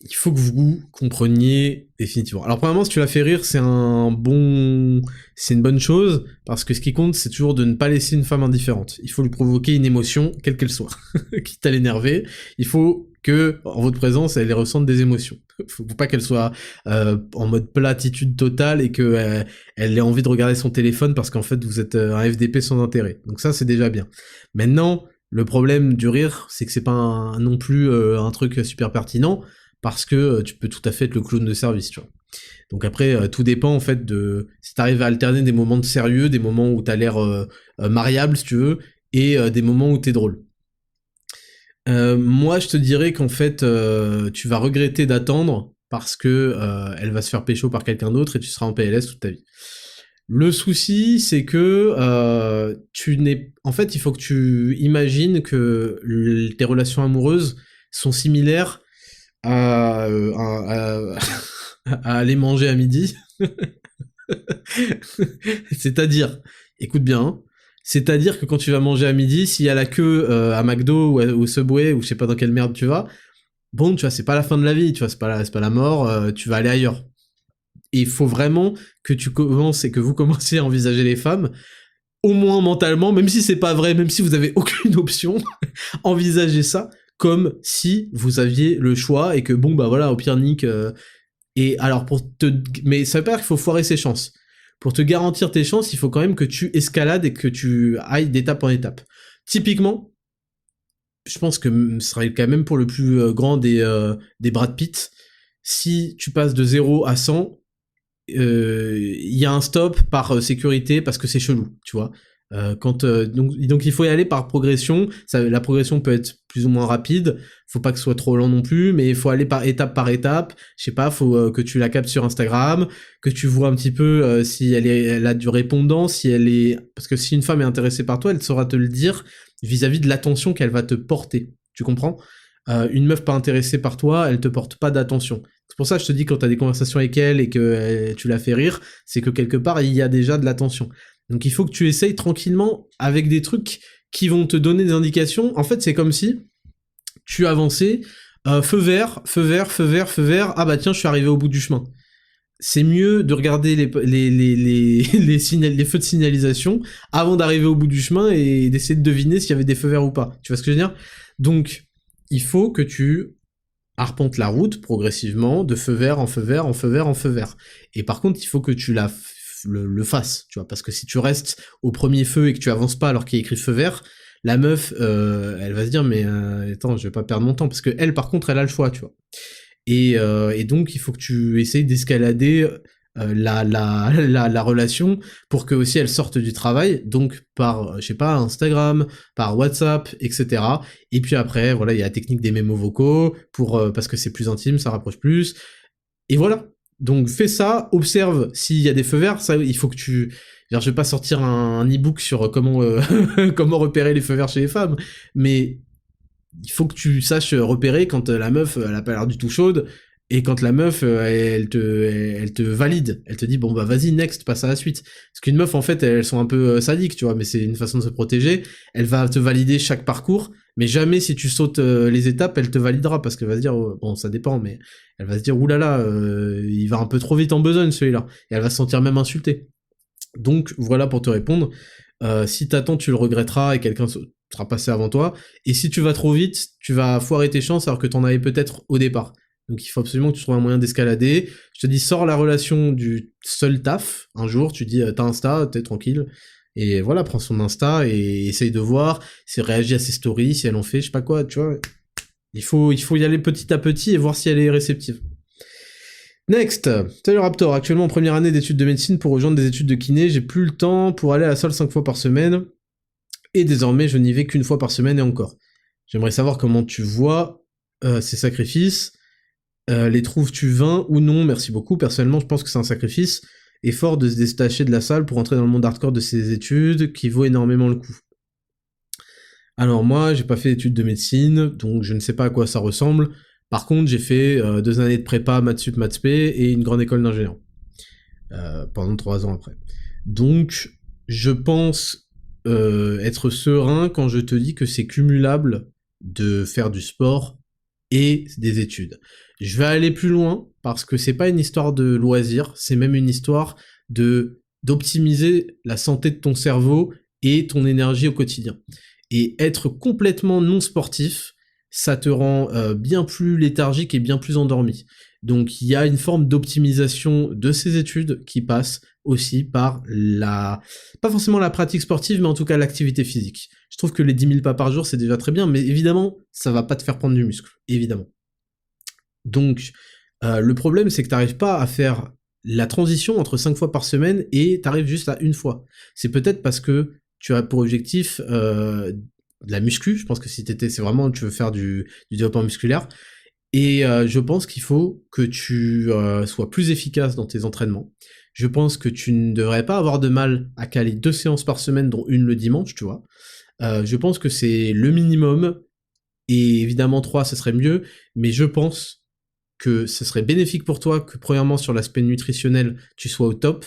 il faut que vous compreniez définitivement. Alors premièrement, si tu la fais rire, c'est une bonne chose, parce que ce qui compte, c'est toujours de ne pas laisser une femme indifférente. Il faut lui provoquer une émotion, quelle qu'elle soit. Quitte à l'énerver, il faut que, en votre présence, elle ressente des émotions. Faut pas qu'elle soit en mode platitude totale et que elle ait envie de regarder son téléphone parce qu'en fait vous êtes un FDP sans intérêt. Donc ça, c'est déjà bien. Maintenant, le problème du rire, c'est que c'est pas non plus un truc super pertinent, parce que tu peux tout à fait être le clown de service, tu vois. Donc après, tout dépend en fait de si t'arrives à alterner des moments de sérieux, des moments où t'as l'air mariable, si tu veux, et des moments où t'es drôle. Moi, je te dirais qu'en fait, tu vas regretter d'attendre, parce que elle va se faire pécho par quelqu'un d'autre et tu seras en PLS toute ta vie. Le souci, c'est que en fait, il faut que tu imagines que tes relations amoureuses sont similaires à aller manger à midi. C'est-à-dire, écoute bien, hein, c'est-à-dire que quand tu vas manger à midi, s'il y a la queue à McDo ou au Subway ou je sais pas dans quelle merde tu vas, bon, tu vois, c'est pas la fin de la vie, tu vois, c'est pas la mort, tu vas aller ailleurs. Et il faut vraiment que tu commences et que vous commencez à envisager les femmes, au moins mentalement, même si c'est pas vrai, même si vous avez aucune option, envisagez ça comme si vous aviez le choix et que bon bah voilà, au pire nique. Et alors mais ça veut pas dire qu'il faut foirer ses chances. Pour te garantir tes chances, il faut quand même que tu escalades et que tu ailles d'étape en étape. Typiquement, je pense que ce sera quand même pour le plus grand des Brad Pitt. Si tu passes de 0 à 100, il y a un stop par sécurité parce que c'est chelou, tu vois. Donc il faut y aller par progression. La progression peut être plus ou moins rapide. Faut pas que ce soit trop lent non plus, mais il faut aller par étape. Je sais pas, faut que tu la captes sur Instagram, que tu vois un petit peu si elle a du répondant, parce que si une femme est intéressée par toi, elle saura te le dire vis-à-vis de l'attention qu'elle va te porter. Tu comprends? Une meuf pas intéressée par toi, elle te porte pas d'attention. C'est pour ça que je te dis, quand t'as des conversations avec elle et que tu la fais rire, c'est que quelque part il y a déjà de l'attention. Donc il faut que tu essayes tranquillement avec des trucs qui vont te donner des indications. En fait, c'est comme si tu avançais, feu vert, ah bah tiens, je suis arrivé au bout du chemin. C'est mieux de regarder les feux de signalisation avant d'arriver au bout du chemin et d'essayer de deviner s'il y avait des feux verts ou pas. Tu vois ce que je veux dire? Donc, il faut que tu arpentes la route progressivement, de feu vert en feu vert, en feu vert en feu vert. Et par contre, il faut que tu le fasses, tu vois, parce que si tu restes au premier feu et que tu avances pas alors qu'il y a écrit feu vert, la meuf, elle va se dire, mais attends, je vais pas perdre mon temps, parce que elle, par contre, elle a le choix, tu vois. Et donc, il faut que tu essayes d'escalader la relation pour que aussi elle sorte du travail, donc par, je sais pas, Instagram, par WhatsApp, etc. Et puis après, voilà, il y a la technique des mémos vocaux, parce que c'est plus intime, ça rapproche plus. Et voilà. Donc fais ça, observe s'il y a des feux verts, ça, il faut que tu... Genre, je vais pas sortir un e-book sur comment, comment repérer les feux verts chez les femmes, mais il faut que tu saches repérer quand la meuf, elle a pas l'air du tout chaude, et quand la meuf, elle te valide, elle te dit bon bah vas-y next, passe à la suite. Parce qu'une meuf en fait, elles sont un peu sadiques, tu vois, mais c'est une façon de se protéger. Elle va te valider chaque parcours, mais jamais si tu sautes les étapes, elle te validera parce qu'elle va se dire bon ça dépend, mais elle va se dire oulala, il va un peu trop vite en besogne celui-là, et elle va se sentir même insultée. Donc voilà pour te répondre. Si t'attends, tu le regretteras et quelqu'un sera passé avant toi. Et si tu vas trop vite, tu vas foirer tes chances alors que t'en avais peut-être au départ. Donc il faut absolument que tu trouves un moyen d'escalader. Je te dis, sors la relation du seul taf. Un jour, tu dis, t'as Insta, t'es tranquille. Et voilà, prends son Insta et essaye de voir si elle réagit à ses stories, si elle en fait, je sais pas quoi, tu vois. Il faut y aller petit à petit et voir si elle est réceptive. Next, salut Raptor, actuellement en première année d'études de médecine pour rejoindre des études de kiné, j'ai plus le temps pour aller à la salle 5 fois par semaine, et désormais je n'y vais qu'une fois par semaine et encore. J'aimerais savoir comment tu vois ces sacrifices, les trouves-tu vains ou non? Merci beaucoup, personnellement je pense que c'est un sacrifice, et fort de se détacher de la salle pour entrer dans le monde hardcore de ces études, qui vaut énormément le coup. Alors moi, j'ai pas fait d'études de médecine, donc je ne sais pas à quoi ça ressemble. Par contre, j'ai fait 2 années de prépa, maths sup, maths spé, et une grande école d'ingénieur. Pendant 3 ans après. Donc, je pense être serein quand je te dis que c'est cumulable de faire du sport et des études. Je vais aller plus loin, parce que c'est pas une histoire de loisir, c'est même une histoire d'optimiser la santé de ton cerveau et ton énergie au quotidien. Et être complètement non sportif, ça te rend bien plus léthargique et bien plus endormi. Donc il y a une forme d'optimisation de ces études qui passe aussi par pas forcément la pratique sportive, mais en tout cas l'activité physique. Je trouve que les 10 000 pas par jour, c'est déjà très bien, mais évidemment, ça va pas te faire prendre du muscle, évidemment. Donc, le problème, c'est que t'arrives pas à faire la transition entre 5 fois par semaine et t'arrives juste à une fois. C'est peut-être parce que tu as pour objectif de la muscu, je pense que c'est vraiment, tu veux faire du développement musculaire, et je pense qu'il faut que tu sois plus efficace dans tes entraînements. Je pense que tu ne devrais pas avoir de mal à caler 2 séances par semaine, dont une le dimanche, tu vois. Je pense que c'est le minimum, et évidemment 3, ce serait mieux, mais je pense que ce serait bénéfique pour toi que premièrement sur l'aspect nutritionnel, tu sois au top.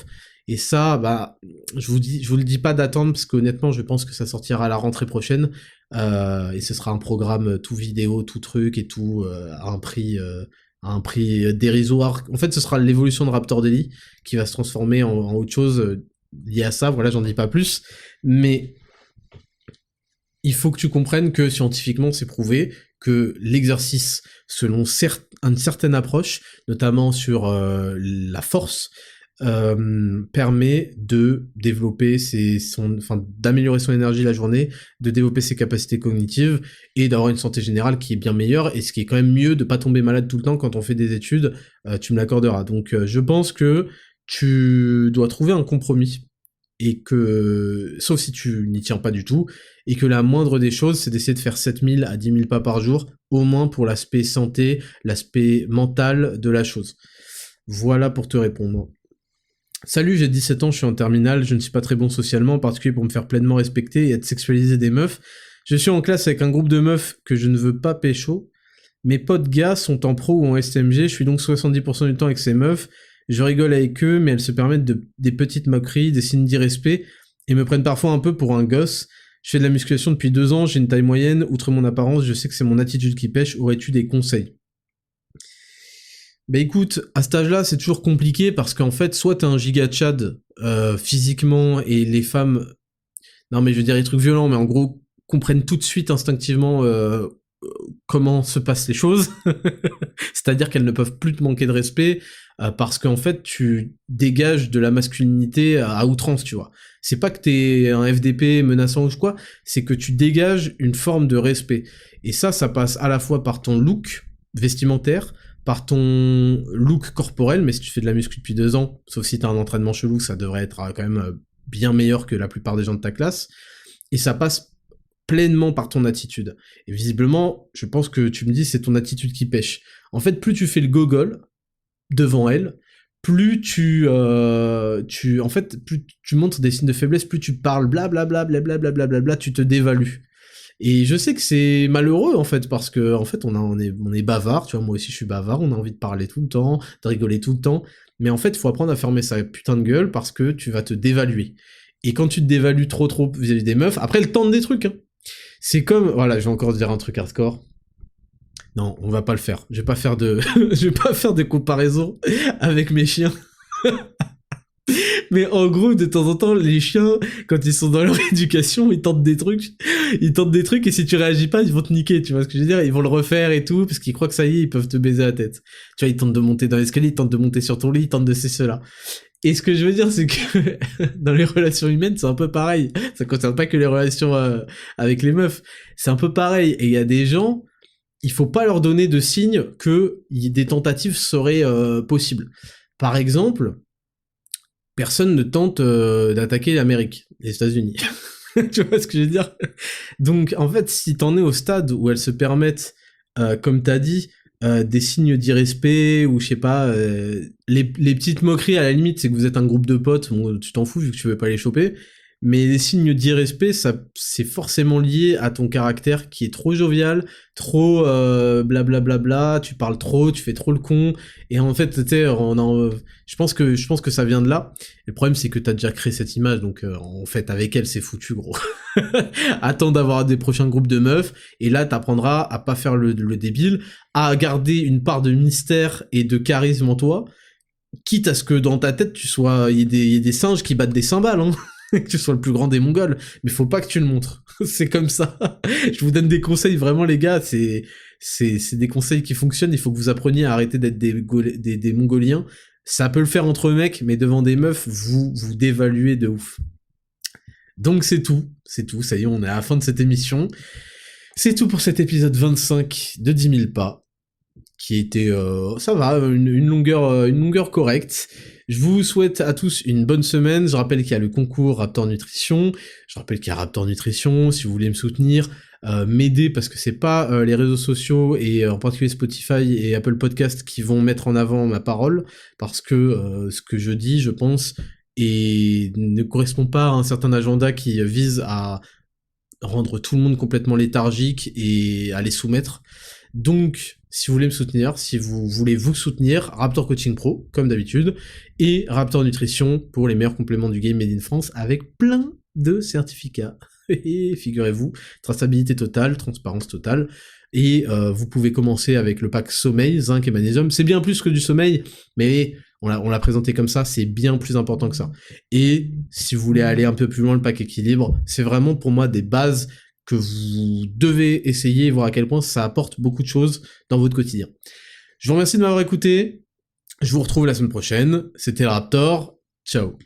Et ça, bah, je vous le dis pas d'attendre parce qu'honnêtement, je pense que ça sortira à la rentrée prochaine et ce sera un programme tout vidéo, tout truc et tout à un prix dérisoire. En fait, ce sera l'évolution de Raptor Daily qui va se transformer en autre chose lié à ça. Voilà, j'en dis pas plus, mais il faut que tu comprennes que scientifiquement, c'est prouvé que l'exercice, selon une certaine approche, notamment sur la force, permet de développer d'améliorer son énergie la journée, de développer ses capacités cognitives et d'avoir une santé générale qui est bien meilleure, et ce qui est quand même mieux de pas tomber malade tout le temps quand on fait des études, tu me l'accorderas. Donc je pense que tu dois trouver un compromis, et que, sauf si tu n'y tiens pas du tout, et que la moindre des choses, c'est d'essayer de faire 7000 à 10 000 pas par jour, au moins pour l'aspect santé, l'aspect mental de la chose. Voilà pour te répondre. Salut, j'ai 17 ans, je suis en terminale, je ne suis pas très bon socialement, en particulier pour me faire pleinement respecter et être sexualisé des meufs. Je suis en classe avec un groupe de meufs que je ne veux pas pécho. Mes potes gars sont en pro ou en STMG, je suis donc 70% du temps avec ces meufs. Je rigole avec eux, mais elles se permettent des petites moqueries, des signes d'irrespect, et me prennent parfois un peu pour un gosse. Je fais de la musculation depuis 2 ans, j'ai une taille moyenne, outre mon apparence, je sais que c'est mon attitude qui pêche, aurais-tu des conseils ? Bah écoute, à cet âge-là, c'est toujours compliqué parce qu'en fait, soit t'es un giga tchad physiquement et les femmes, non mais je veux dire des trucs violents, mais en gros comprennent tout de suite instinctivement comment se passent les choses, c'est-à-dire qu'elles ne peuvent plus te manquer de respect parce qu'en fait tu dégages de la masculinité à outrance, tu vois. C'est pas que t'es un FDP menaçant ou quoi, c'est que tu dégages une forme de respect. Et ça passe à la fois par ton look vestimentaire, par ton look corporel, mais si tu fais de la muscu depuis 2 ans, sauf si t'as un entraînement chelou, ça devrait être quand même bien meilleur que la plupart des gens de ta classe, et ça passe pleinement par ton attitude. Et visiblement, je pense que tu me dis c'est ton attitude qui pêche. En fait, plus tu fais le gogol devant elle, plus en fait, plus tu montres des signes de faiblesse, plus tu parles blablabla, blablabla, tu te dévalues. Et je sais que c'est malheureux en fait parce que en fait on est bavard, tu vois, moi aussi je suis bavard, on a envie de parler tout le temps, de rigoler tout le temps, mais en fait il faut apprendre à fermer sa putain de gueule parce que tu vas te dévaluer. Et quand tu te dévalues trop vis-à-vis des meufs, après elles tentent des trucs, hein. C'est comme, voilà, je vais encore dire un truc hardcore. Non, on va pas le faire. Je vais pas faire de, je vais pas faire de comparaison avec mes chiens. Mais en gros, de temps en temps, les chiens, quand ils sont dans leur éducation, ils tentent des trucs, et si tu réagis pas, ils vont te niquer, tu vois ce que je veux dire? Ils vont le refaire et tout, parce qu'ils croient que ça y est, ils peuvent te baiser la tête. Tu vois, ils tentent de monter dans l'escalier, ils tentent de monter sur ton lit, ils tentent de cela. Et ce que je veux dire, c'est que dans les relations humaines, c'est un peu pareil. Ça concerne pas que les relations avec les meufs. C'est un peu pareil. Et il y a des gens, il faut pas leur donner de signes que des tentatives seraient possibles. Par exemple, personne ne tente d'attaquer l'Amérique, les États-Unis. Tu vois ce que je veux dire? Donc, en fait, si t'en es au stade où elles se permettent, comme t'as dit, des signes d'irrespect, ou je sais pas, les petites moqueries, à la limite, c'est que vous êtes un groupe de potes, bon, tu t'en fous vu que tu veux pas les choper, mais les signes d'irrespect, ça, c'est forcément lié à ton caractère qui est trop jovial, trop blablabla, tu parles trop, tu fais trop le con, et en fait, tu sais, je pense que ça vient de là. Et le problème, c'est que t'as déjà créé cette image, donc en fait, avec elle, c'est foutu, gros. Attends d'avoir des prochains groupes de meufs, et là, t'apprendras à pas faire le débile, à garder une part de mystère et de charisme en toi, quitte à ce que dans ta tête, il y ait des singes qui battent des cymbales, hein. Que tu sois le plus grand des Mongols, mais faut pas que tu le montres. C'est comme ça. Je vous donne des conseils, vraiment les gars, c'est des conseils qui fonctionnent, il faut que vous appreniez à arrêter d'être des Mongoliens. Ça peut le faire entre mecs, mais devant des meufs, vous dévaluez de ouf. Donc c'est tout, ça y est, on est à la fin de cette émission. C'est tout pour cet épisode 25 de 10 000 pas, qui était, ça va, une longueur correcte. Je vous souhaite à tous une bonne semaine. Je rappelle qu'il y a le concours Raptor Nutrition. Je rappelle qu'il y a Raptor Nutrition. Si vous voulez me soutenir, m'aider, parce que c'est pas les réseaux sociaux et en particulier Spotify et Apple Podcast qui vont mettre en avant ma parole, parce que ce que je dis, je pense, et ne correspond pas à un certain agenda qui vise à rendre tout le monde complètement léthargique et à les soumettre. Donc, si vous voulez me soutenir, si vous voulez vous soutenir, Raptor Coaching Pro, comme d'habitude, et Raptor Nutrition pour les meilleurs compléments du game made in France, avec plein de certificats. Et figurez-vous, traçabilité totale, transparence totale, et vous pouvez commencer avec le pack sommeil, zinc et magnésium. C'est bien plus que du sommeil, mais on l'a présenté comme ça, c'est bien plus important que ça. Et si vous voulez aller un peu plus loin, le pack équilibre, c'est vraiment pour moi des bases que vous devez essayer et voir à quel point ça apporte beaucoup de choses dans votre quotidien. Je vous remercie de m'avoir écouté, je vous retrouve la semaine prochaine, c'était le Raptor, ciao.